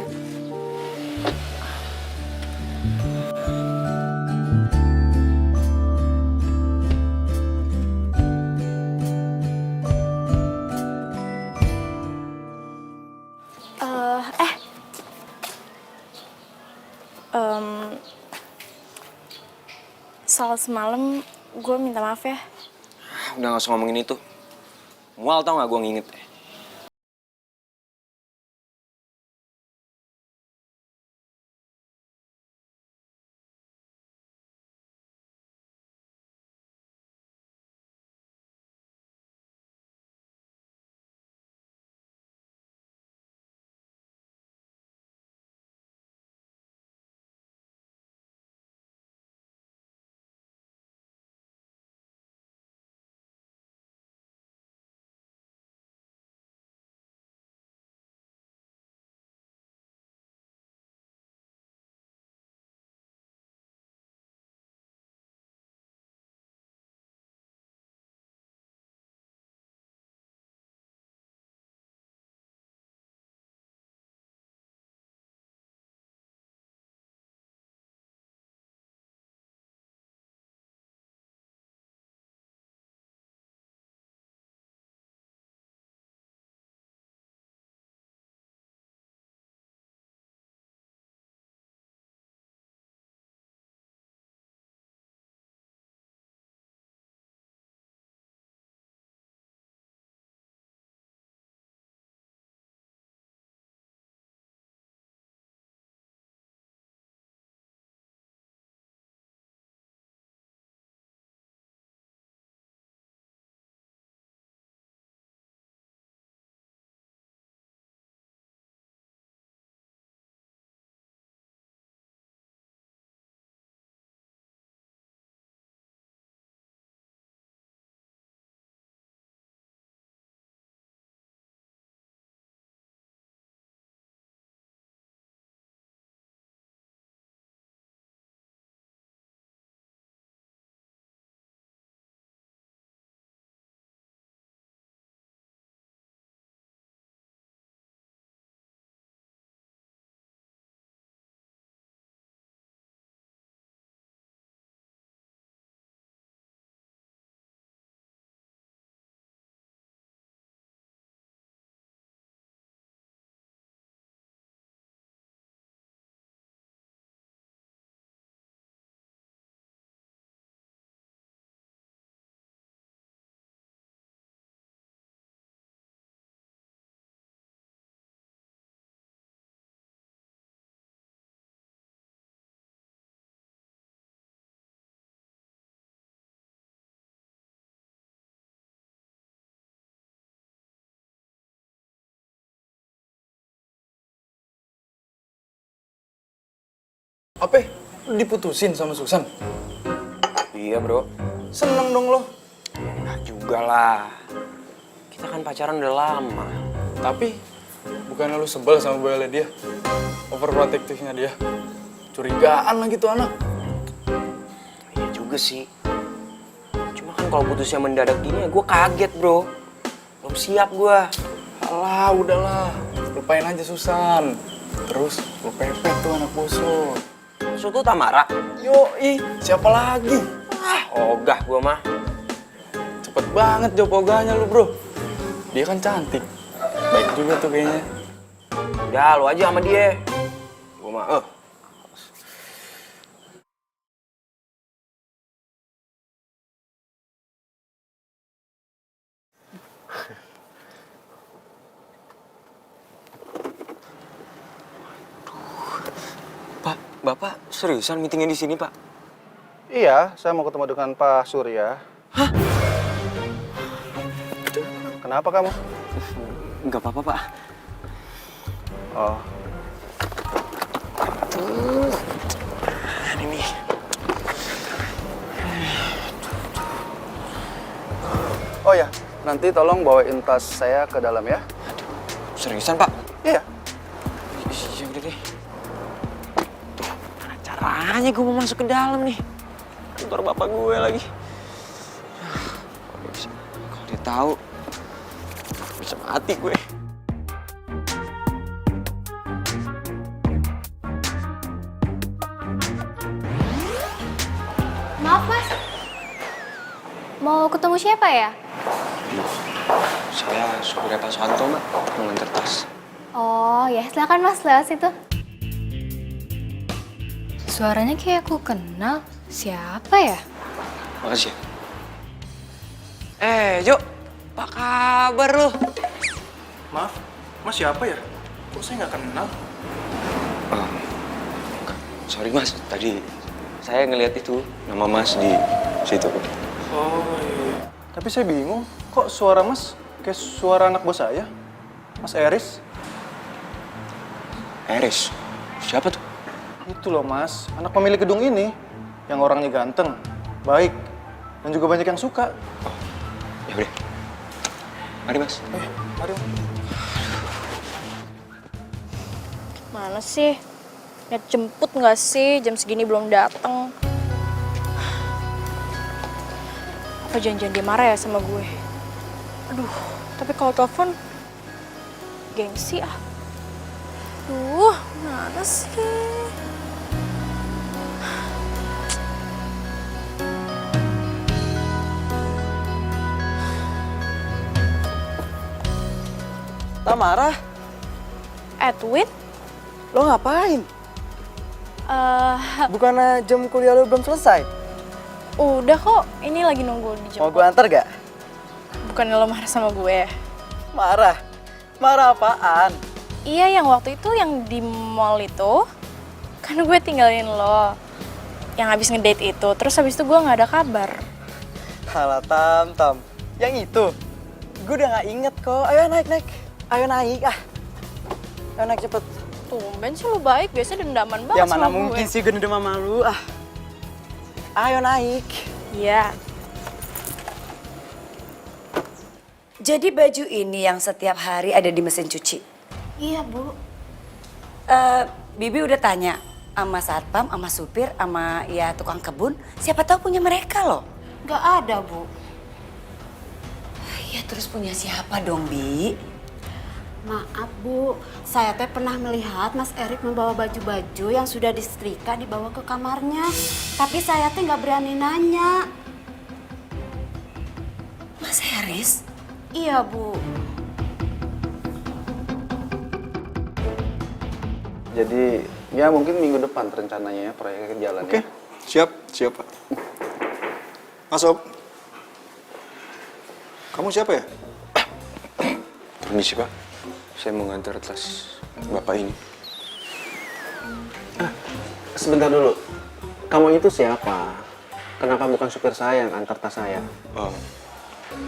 Soal semalam, gue minta maaf ya. Udah gak usah ngomongin itu. Mual tau gak gue nginget. Apa? Lu diputusin sama Susan? Iya bro. Seneng dong lo. Nah juga lah. Kita kan pacaran udah lama. Tapi bukannya lu sebel sama boynya dia? Overprotective-nya dia. Curigaan lah gitu anak. Iya juga sih. Cuma kan kalau putusnya mendadak gini ya gue kaget bro. Belum siap gue. Alah udahlah. Lupain aja Susan. Terus lu pepet tuh anak bosok. Maksud tuh Tamara? Yoi, siapa lagi? Ogah gue mah. Cepet banget jawab ogahnya lu bro. Dia kan cantik. Baik juga tuh kayaknya. Udah lu aja sama dia. Gue mah Pak, Bapak seriusan meetingnya di sini, Pak? Iya, saya mau ketemu dengan Pak Surya. Hah? Kenapa kamu? Enggak apa-apa, Pak. Oh. Ini. Oh ya, nanti tolong bawain tas saya ke dalam ya. Seriusan, Pak? Iya. Ya udah deh. Tuh, mana caranya gue mau masuk ke dalam nih? Kantor bapak gue lagi. Kalau dia tahu, bisa mati gue. Maaf mas, mau ketemu siapa ya? Saya supirnya Pak Santo, Mbak. Mau nganter tas. Oh ya, silakan mas lewat situ. Suaranya kayak aku kenal. Siapa ya? Makasih ya. Jo. Apa kabar lu? Maaf, mas siapa ya? Kok saya nggak kenal? Sorry mas, tadi saya ngeliat itu nama mas di situ. Oh iya. Tapi saya bingung, kok suara mas kayak suara anak bos saya? Mas Eris? Eris? Siapa tuh? Itu loh mas, anak pemilik gedung ini. Yang orangnya ganteng, baik, dan juga banyak yang suka. Ya udah. Mari mas. Mari. Mana sih? Lihat jemput nggak sih? Jam segini belum datang. Apa janjian dia marah ya sama gue? Aduh, tapi kalau telepon gengsi ah. Duh, mana sih? Tamara, Edwin? lo ngapain? Bukannya jam kuliah lo belum selesai? Udah kok, ini lagi nunggu di Mau jemput. gue antar gak? Bukannya lo marah sama gue? Marah? Marah apaan? Iya, yang waktu itu yang di mall itu, kan gue tinggalin lo. Yang habis ngedate itu, terus habis itu gue nggak ada kabar. Halah Tam, yang itu? Gue udah gak inget kok, ayo naik. Ayo naik, Ayo naik cepet. Tumben sih lo baik, biasanya dendaman banget Ya mana sama mungkin gue. sih gue dendam sama lu, Ayo naik. Iya. Jadi baju ini yang setiap hari ada di mesin cuci? Iya bu. Bibi udah tanya sama satpam, sama supir, sama ya tukang kebun. Siapa tahu punya mereka loh. Gak ada bu. Ya terus punya siapa dong, Bi? Maaf Bu, saya teh pernah melihat Mas Erik membawa baju-baju yang sudah disetrika dibawa ke kamarnya. Tapi saya teh nggak berani nanya. Mas Eris? Iya Bu. Jadi ya mungkin minggu depan rencananya ya proyeknya jalan. Oke, siap Pak. Masuk. Kamu siapa ya? Permisi Pak, saya mau ngantar tas Bapak ini. Sebentar dulu, kamu itu siapa? Kenapa bukan supir saya yang antar tas saya?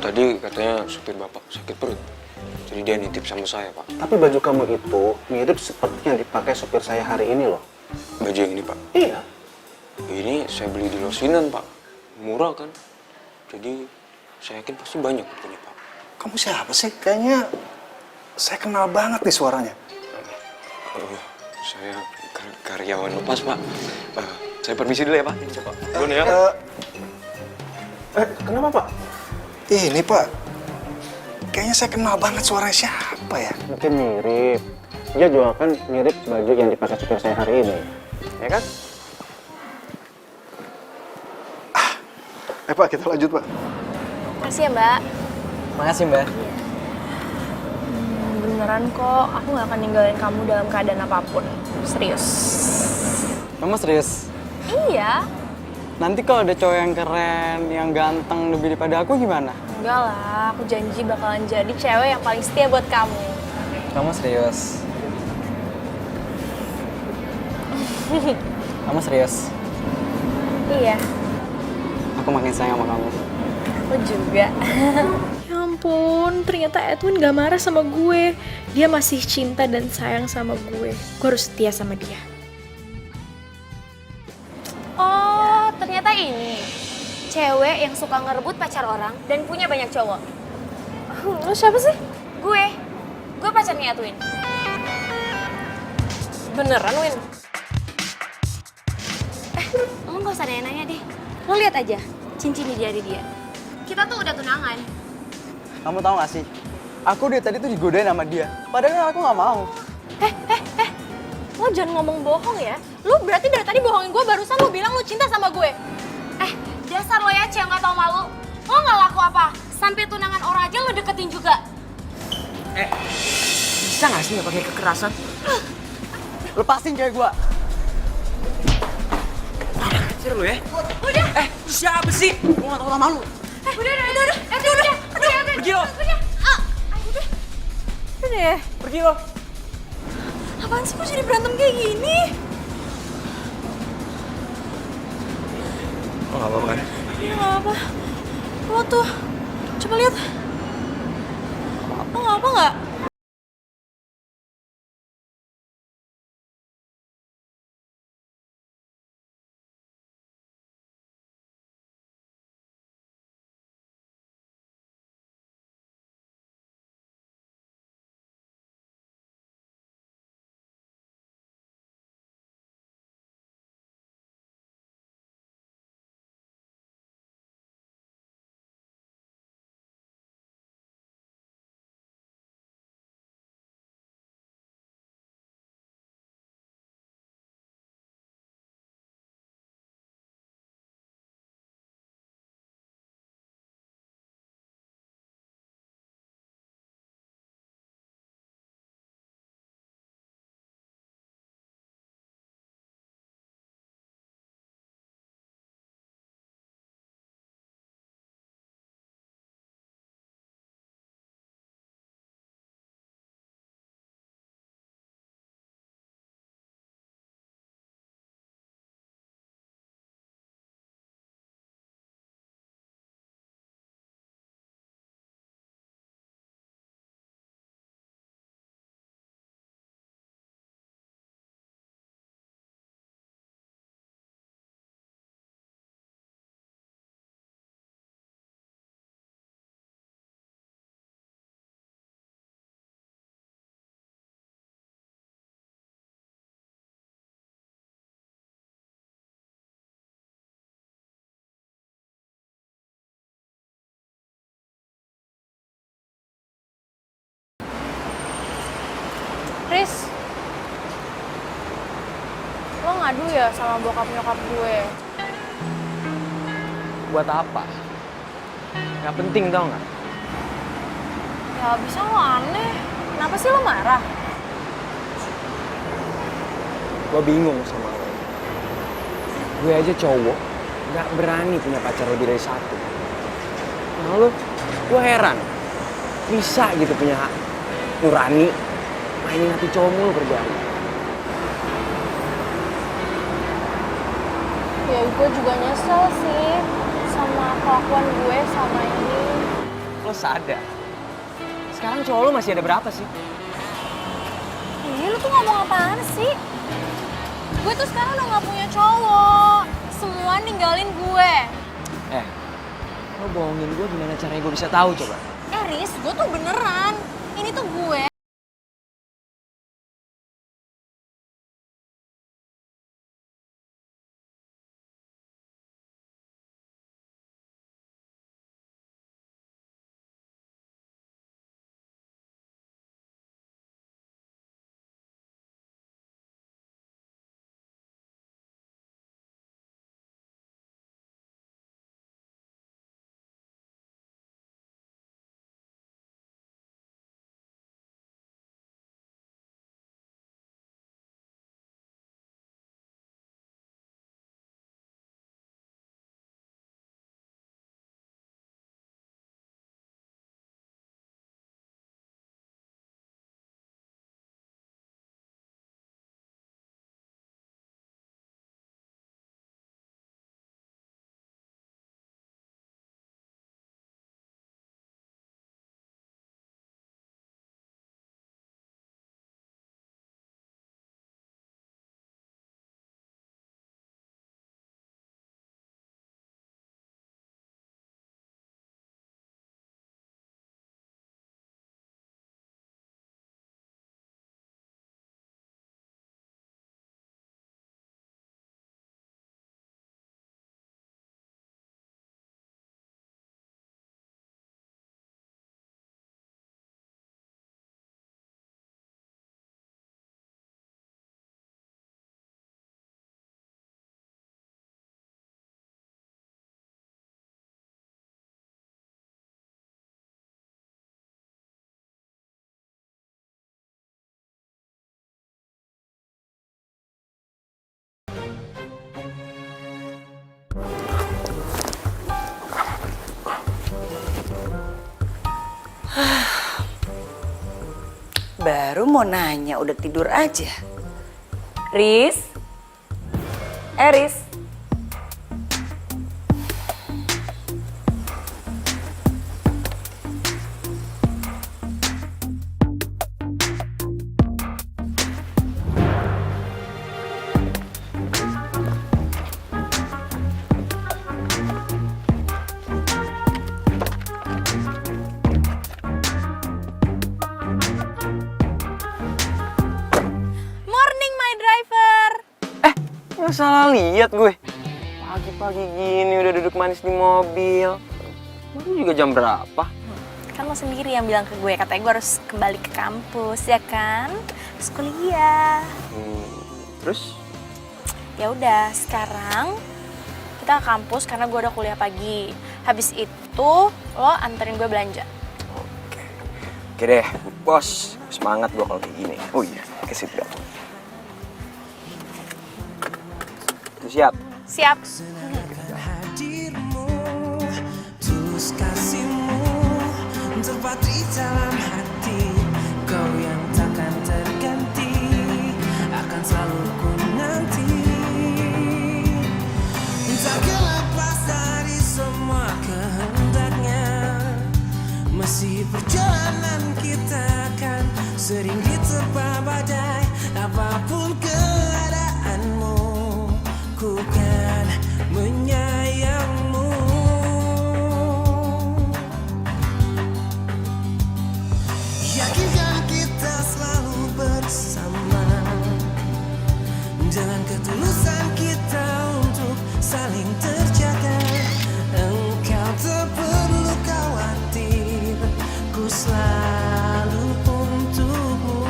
Tadi katanya supir Bapak sakit perut, jadi dia nitip sama saya Pak. Tapi baju kamu itu mirip seperti yang dipakai supir saya hari ini loh. Baju yang ini, Pak? Iya. Ini saya beli di Losinan, Pak. Murah kan? Jadi saya yakin pasti banyak punya, Pak. Kamu siapa sih? Kayaknya saya kenal banget nih suaranya. Saya karyawan lepas, Pak. Saya permisi dulu ya, Pak. Ini Pak. Gun ya. Kenapa, Pak? Ini, Pak. Kayaknya saya kenal banget suaranya siapa ya? Mungkin mirip. Dia juga kan mirip baju yang dipakai supir saya hari ini. Ya kan? Pak, kita lanjut, Pak. Makasih ya, Mbak. Makasih, Mbak. Beneran kok, aku gak akan ninggalin kamu dalam keadaan apapun. Serius. Kamu serius? Iya. Nanti kalau ada cowok yang keren, yang ganteng lebih daripada aku gimana? Enggak lah, aku janji bakalan jadi cewek yang paling setia buat kamu. Kamu serius? Kamu serius? Iya, Aku makin sayang sama kamu. aku juga. Ya ampun, ternyata Edwin gak marah sama gue. Dia masih cinta dan sayang sama gue. Gue harus setia sama dia. Oh, ternyata ini cewek yang suka ngerebut pacar orang dan punya banyak cowok. Lo siapa sih? Gue pacarnya Edwin. Beneran, Win? Lo gak usah nanya-nanya deh. Lo lihat aja cincin di jari dia. Kita tuh udah tunangan. Kamu tahu gak sih? Aku dari tadi tuh digodain sama dia. Padahal aku gak mau. Lo jangan ngomong bohong ya. Lo berarti dari tadi bohongin gue, barusan lo bilang lo cinta sama gue. Dasar lo ya, Ci, yang gak tau malu. Lo gak laku apa? Sampai tunangan orang aja lo deketin juga. Bisa gak sih gak pakai kekerasan? Lepasin cewek gua. Anjir lu ya? Udah. Siapa sih? Gua gak tau sama lu. Udah. Pergi lo. Udah deh. Pergi lo. Apaan sih kok jadi berantem kayak gini? Oh, gak apa-apa kan? Ya gak apa. Lo tuh, coba lihat. Lo gak apa gak? Riz, lo ngadu ya sama bokap nyokap gue? Buat apa? Gak penting tau gak? Ya bisa lo aneh. Kenapa sih lo marah? Gue bingung sama lo. Gue aja cowok, gak berani punya pacar lebih dari satu. Nah lo, gue heran. Bisa gitu punya nurani, mainin hati cowok mulu kerjaan. Ya gue juga nyesel sih sama kelakuan gue sama ini. Lo sadar? Sekarang cowok lo masih ada berapa sih? Iya, lo tuh ngomong apaan sih? Gue tuh sekarang udah gak punya cowok. Semua ninggalin gue. Lo bohongin gue gimana caranya gue bisa tahu coba? Riz, gue tuh beneran. Ini tuh gue. Baru mau nanya udah tidur aja. Riz? Riz? Salah lihat gue. Pagi-pagi gini udah duduk manis di mobil. Baru juga jam berapa? Kan lo sendiri yang bilang ke gue, katanya gue harus kembali ke kampus, ya kan? Terus kuliah. Terus? Ya udah, sekarang kita ke kampus karena gue udah kuliah pagi. Habis itu lo anterin gue belanja. Oke deh, bos. Semangat gue kalau kayak gini. Oh iya, ke seatbelt. Siap? Siap. Tulus kasihmu terpatri dalam hati, kau yang takkan terganti, akan selalu ku nanti. Tak lepas dari semua kehendaknya, meski perjalanan kita akan sering diterpa badai. Apapun keadaanmu, ku kan menyayangmu. Yakinkan kita selalu bersama, dengan ketulusan kita untuk saling terjaga. Engkau tak perlu khawatir, ku selalu untukmu.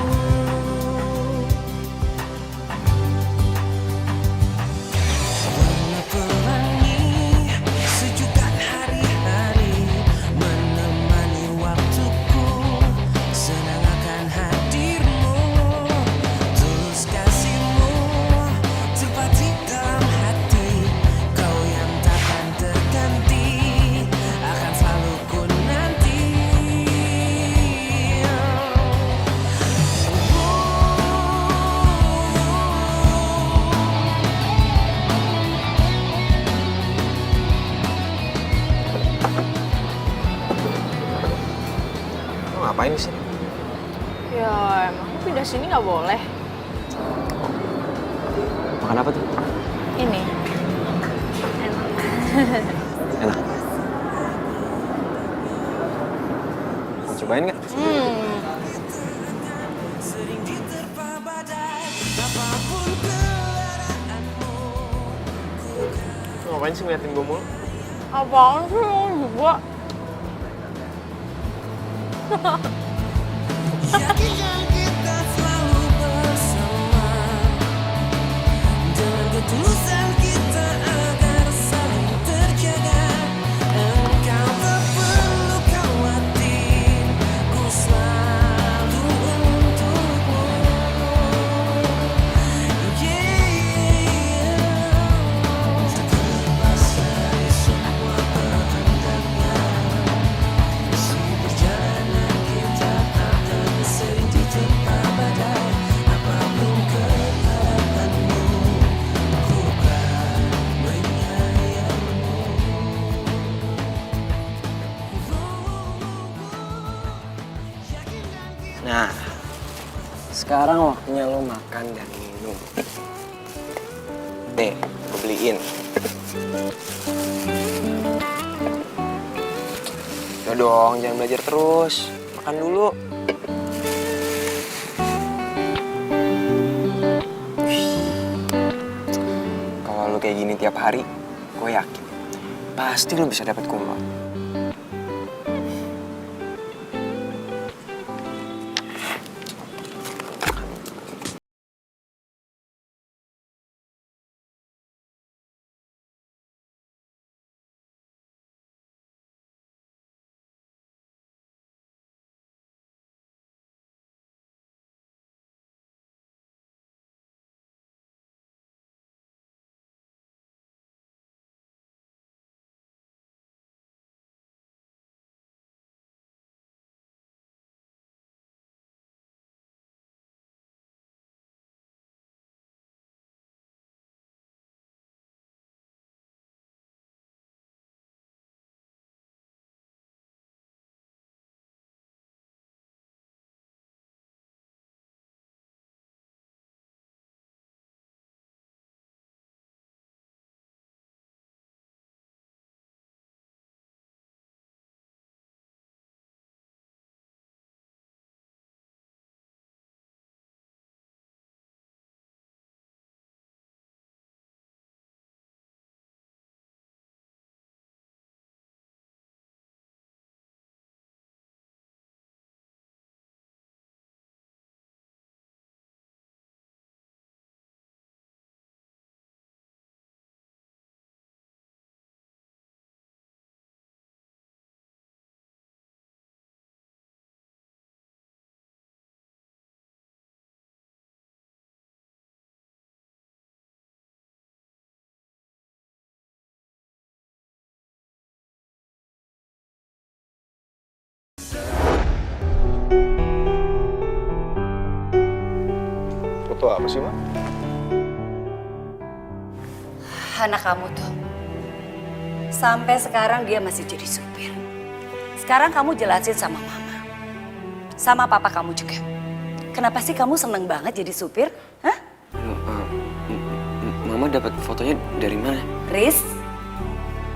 Ngapain di sini? Ya emang pindah sini nggak boleh. Makan apa tuh? Ini. Enak. Mau cobain nggak? Ngapain sih ngeliatin gue mulu? Apaan sih lo juga? Yakinkan kita selalu bersama dengan ketulusan kita agar saling terjaga. Engkau tak perlu khawatir, ku selalu untukmu. Terlepas dari semua kehendaknya, isi perjalanan kita akan sering ditimpa badai. Apapun keharapanmu, ku akan menyayangimu. Nah, sekarang waktunya lo makan dan minum. Nih, gue beliin. Udah dong, jangan belajar terus. Makan dulu. Kalau lo kayak gini tiap hari, gue yakin pasti lo bisa dapet kumlot. Foto apa sih, Ma? Anak kamu tuh, sampai sekarang dia masih jadi supir. Sekarang kamu jelasin sama mama, sama papa kamu juga. Kenapa sih kamu seneng banget jadi supir? Hah? Mama dapat fotonya dari mana? Riz,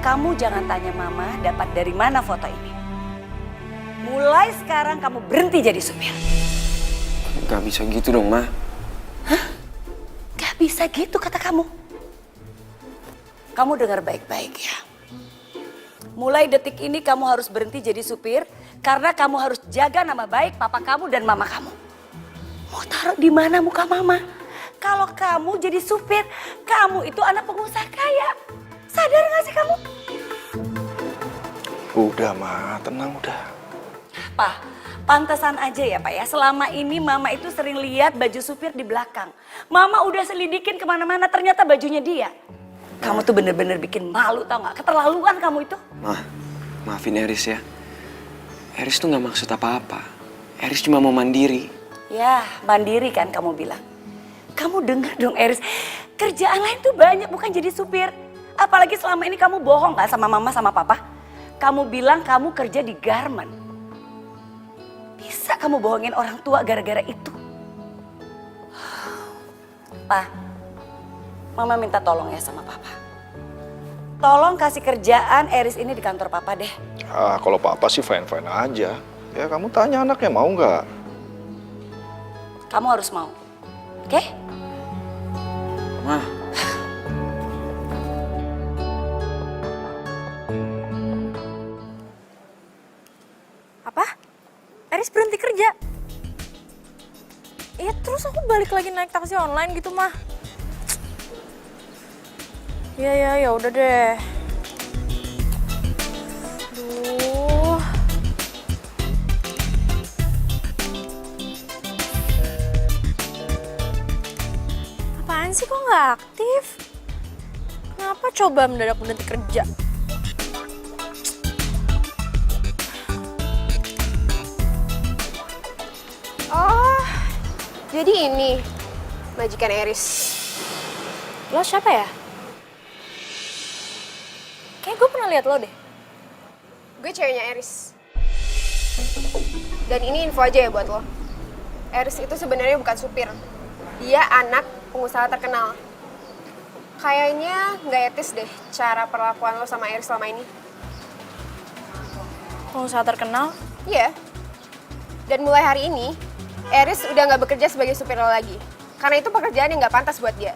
kamu jangan tanya mama dapat dari mana foto ini. Mulai sekarang kamu berhenti jadi supir. Gak bisa gitu dong, Ma. Gak bisa gitu kata kamu. Kamu dengar baik-baik ya. Mulai detik ini kamu harus berhenti jadi supir karena kamu harus jaga nama baik papa kamu dan mama kamu. Mau taruh di mana muka mama? Kalau kamu jadi supir, kamu itu anak pengusaha kaya. Sadar gak sih kamu? Udah, Ma. Tenang udah. Pak, pantesan aja ya Pak ya. Selama ini mama itu sering lihat baju supir di belakang. Mama udah selidikin kemana-mana, ternyata bajunya dia. Kamu tuh bener-bener bikin malu tau gak? Keterlaluan kamu itu. Maafin Eris ya. Eris tuh gak maksud apa-apa. Eris cuma mau mandiri. Ya, mandiri kan kamu bilang. Kamu denger dong Eris, kerjaan lain tuh banyak bukan jadi supir. Apalagi selama ini kamu bohong kan sama mama sama papa. Kamu bilang kamu kerja di garment. Bisa kamu bohongin orang tua gara-gara itu? Pak, Mama minta tolong ya sama papa. Tolong kasih kerjaan Eris ini di kantor papa deh. Ah, kalau papa sih fine-fine aja. Ya kamu tanya anaknya mau nggak? Kamu harus mau. Oke? Mah, Apa? Eris berhenti kerja? Iya, terus aku balik lagi naik taksi online gitu, mah. Ya udah deh. Aduh. Apaan sih kok nggak aktif? Kenapa coba mendadak berhenti kerja? Oh, jadi ini majikan Eris. Lo siapa ya? Kayaknya gue pernah lihat lo deh. Gue ceweknya Eris. Dan ini info aja ya buat lo. Eris itu sebenarnya bukan supir. Dia anak pengusaha terkenal. Kayaknya nggak etis deh cara perlakuan lo sama Eris selama ini. Pengusaha terkenal? Iya. Dan mulai hari ini, Eris udah nggak bekerja sebagai supir lo lagi. Karena itu pekerjaan yang nggak pantas buat dia.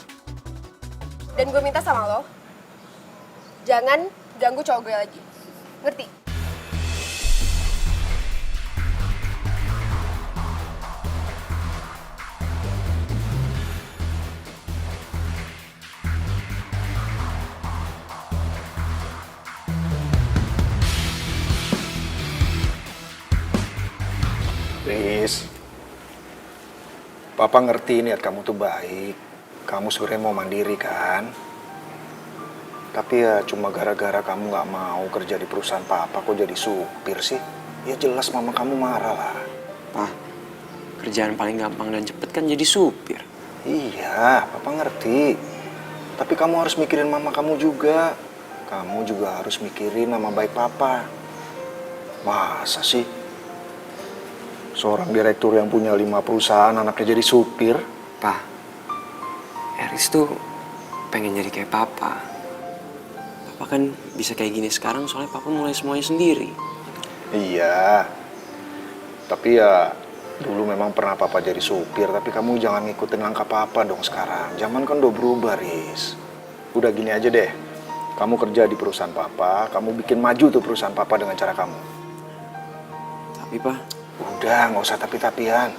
Dan gue minta sama lo, jangan ganggu cowok gue lagi. Ngerti? Riz, papa ngerti niat kamu tuh baik. Kamu sebenarnya mau mandiri kan? Tapi ya cuma gara-gara kamu nggak mau kerja di perusahaan papa kok jadi supir sih? Ya jelas mama kamu marah lah. Pak, kerjaan paling gampang dan cepet kan jadi supir. Iya, papa ngerti. Tapi kamu harus mikirin mama kamu juga. Kamu juga harus mikirin nama baik papa. Masa sih? Seorang direktur yang punya 5 perusahaan anaknya jadi supir? Pak, Eris tuh pengen jadi kayak papa. Papa kan bisa kayak gini sekarang soalnya papa mulai semuanya sendiri. Iya. Tapi ya dulu memang pernah papa jadi supir, tapi kamu jangan ngikutin langkah papa dong sekarang. Zaman kan udah berubah, Riz. Udah gini aja deh. Kamu kerja di perusahaan papa, kamu bikin maju tuh perusahaan papa dengan cara kamu. Tapi, Pak, udah, nggak usah tapi-tapian.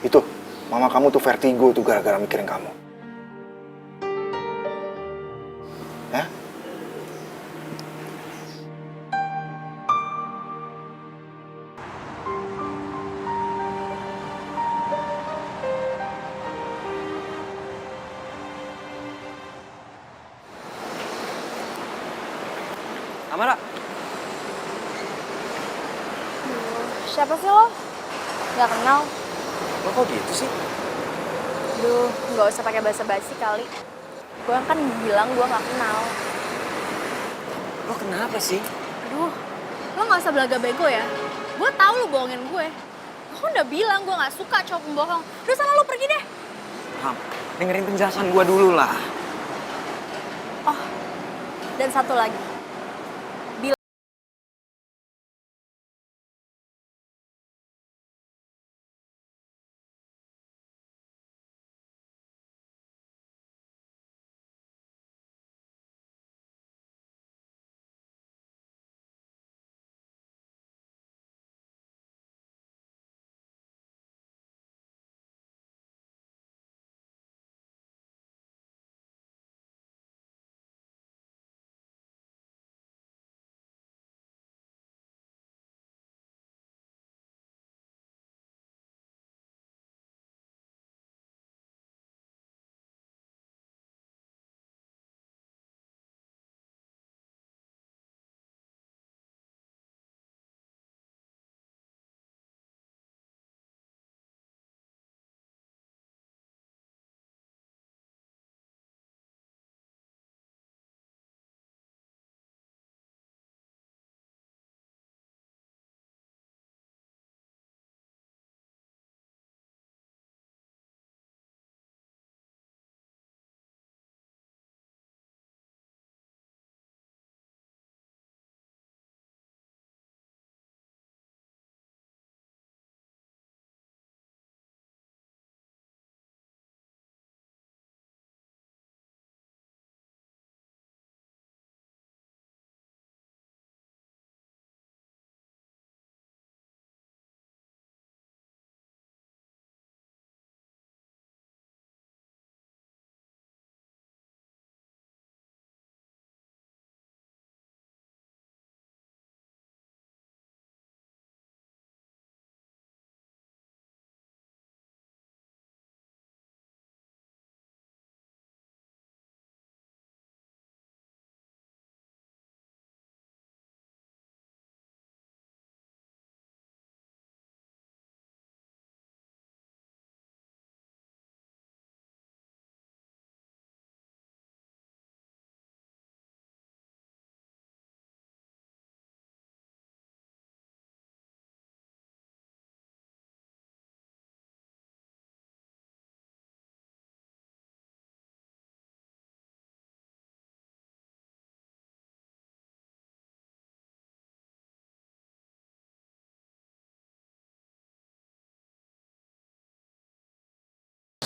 Itu, mama kamu tuh vertigo tuh gara-gara mikirin kamu. Ya? Amara. Siapa sih lo? Gak kenal. Lo kok gitu sih? Duh, gak usah pakai basa-basi kali. Gue kan bilang gue gak kenal. Lo kenapa sih? Aduh, lo gak usah belaga bego ya. Gue tahu lo bohongin gue. Gue udah bilang gue gak suka cowok pembohong. Udah sana lo pergi deh. Ham, dengerin penjelasan gua dulu lah. Oh, dan satu lagi.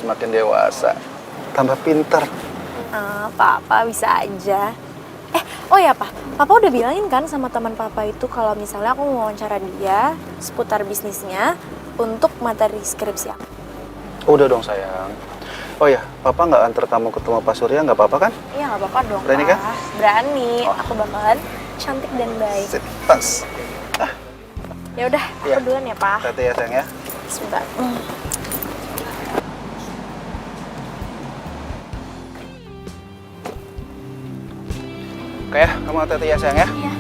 semakin dewasa, tambah pinter. Papa bisa aja. Oh ya Papa udah bilangin kan sama teman Papa itu kalau misalnya aku mau wawancara dia seputar bisnisnya untuk materi skripsi aku. Udah dong sayang. Oh ya, Papa nggak antar kamu ketemu Pak Surya, nggak apa-apa kan? Iya nggak apa-apa dong. Berani Pa. kan? Berani. Aku bakalan cantik dan baik. Pas. Ya udah, aku duluan ya Pak. Hati-hati ya sayang ya. Sebentar. Oke ya, kamu hati-hati ya sayang ya. Iya.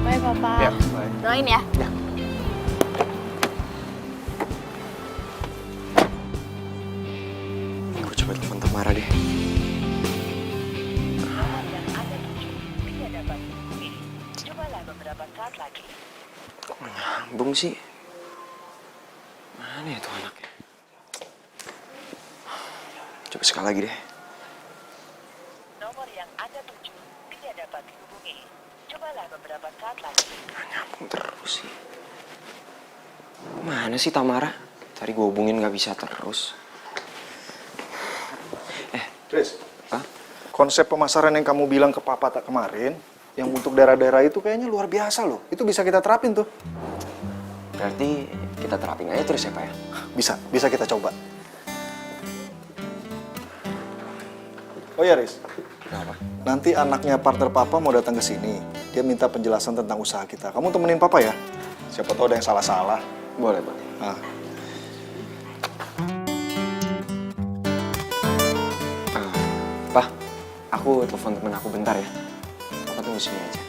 Bye Papa. Ya, bye. Doain ya. Ya. Gue coba telepon Tamara deh. Kok nggak nyambung sih? Mana ya tuh anaknya? Coba sekali lagi deh. Nomor yang Anda tuju tidak dapat dihubungi. Cobalah beberapa saat lagi. Nggak nyambung terus sih. Mana sih Tamara? Tadi gue hubungin nggak bisa terus. Chris, konsep pemasaran yang kamu bilang ke Papa tak kemarin, yang untuk daerah-daerah itu kayaknya luar biasa loh. Itu bisa kita terapin tuh. Berarti kita terapin aja terus ya Pak ya? Bisa kita coba. Oh ya Riz, Kenapa? nanti anaknya partner Papa mau datang ke sini. Dia minta penjelasan tentang usaha kita. Kamu temenin Papa ya. Siapa tahu ada yang salah-salah. Boleh, boleh. Nah. Pak, aku telepon temen aku bentar ya. Papa tunggu sini aja.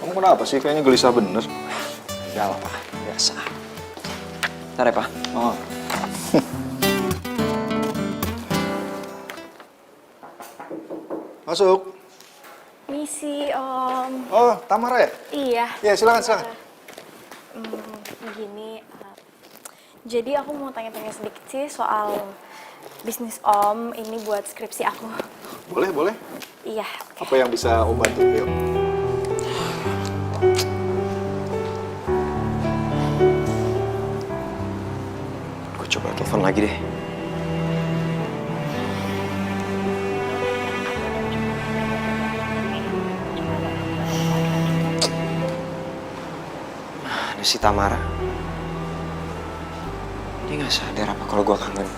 Kamu kenapa sih? Kayaknya gelisah bener. Enggak lah, Pak. Biasa. Bentar ya, Pak. Oh. Masuk. Misi Om. Oh, Tamara ya? Iya. Ya, silakan. Begini, jadi aku mau tanya-tanya sedikit sih soal bisnis Om ini buat skripsi aku. Boleh. Iya. Apa yang bisa Om bantu? Yuk. Gue coba telepon lagi deh. Mana si Tamara? Dia nggak sadar apa kalau gue kangen.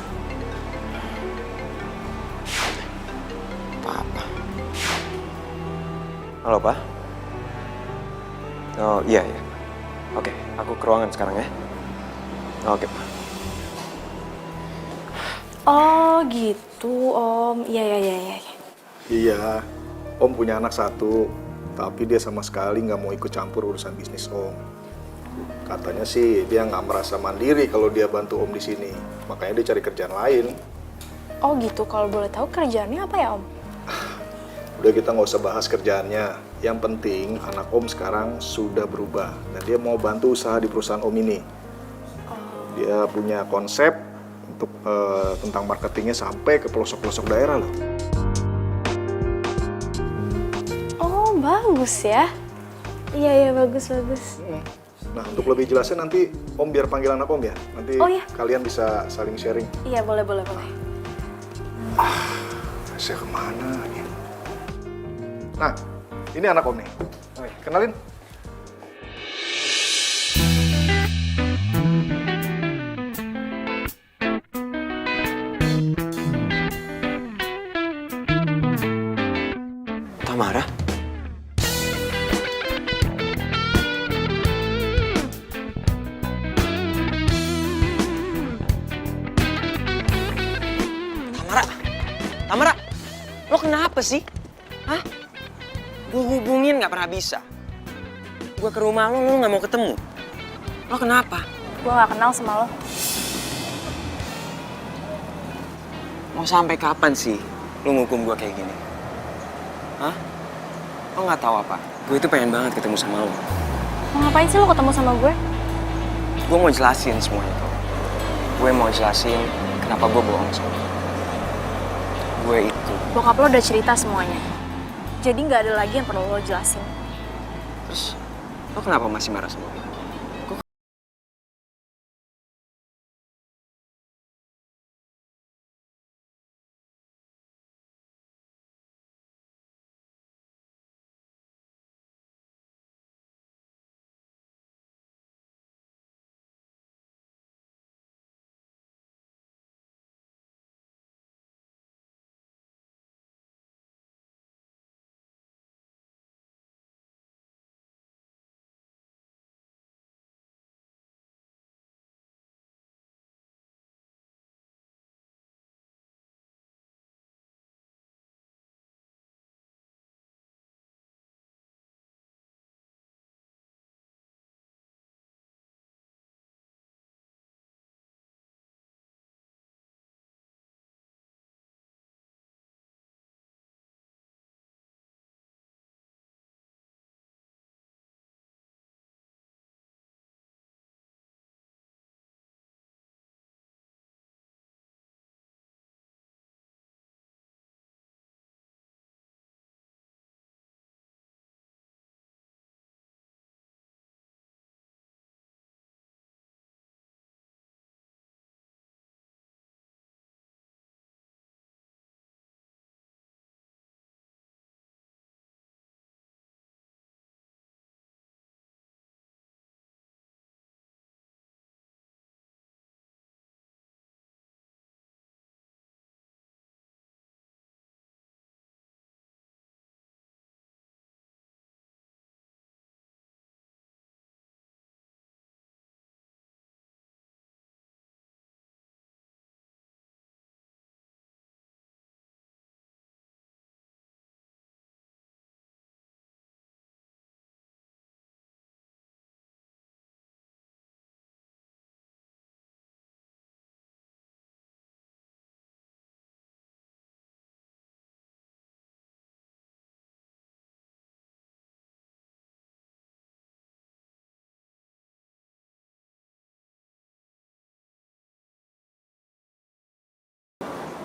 Papa. Halo, Pak. Oh, iya. Oke, aku ke ruangan sekarang ya. Oke, Pak. Oh gitu Om. Iya. Iya, Om punya anak satu, tapi dia sama sekali nggak mau ikut campur urusan bisnis Om. Katanya sih dia nggak merasa mandiri kalau dia bantu Om di sini, makanya dia cari kerjaan lain. Oh gitu, kalau boleh tahu kerjaannya apa ya Om? Udah kita nggak usah bahas kerjaannya. Yang penting anak Om sekarang sudah berubah dan dia mau bantu usaha di perusahaan Om ini. Dia punya konsep untuk tentang marketingnya sampai ke pelosok-pelosok daerah loh. Oh bagus ya. Iya bagus. Nah untuk lebih jelasnya nanti Om biar panggil anak Om ya. Nanti kalian bisa saling sharing. Iya boleh. Saya kemana lagi? Nah, ini anak Om nih. Kenalin. Tamara? Tamara, lo kenapa sih? Hah? Gue hubungin nggak pernah bisa. Gue ke rumah lo nggak mau ketemu. Lo kenapa? Gue nggak kenal sama lo. Mau sampai kapan sih lo ngukum gue kayak gini? Hah? Lo nggak tahu apa? Gue itu pengen banget ketemu sama lo. Mau ngapain sih lo ketemu sama gue? Gue mau jelasin semua itu. Gue mau jelasin kenapa gue bohong sama lo. Gue itu. Bokap lo udah cerita semuanya. Jadi nggak ada lagi yang perlu lo jelasin. Terus, lo kenapa masih marah sama gue?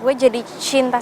gue jadi cinta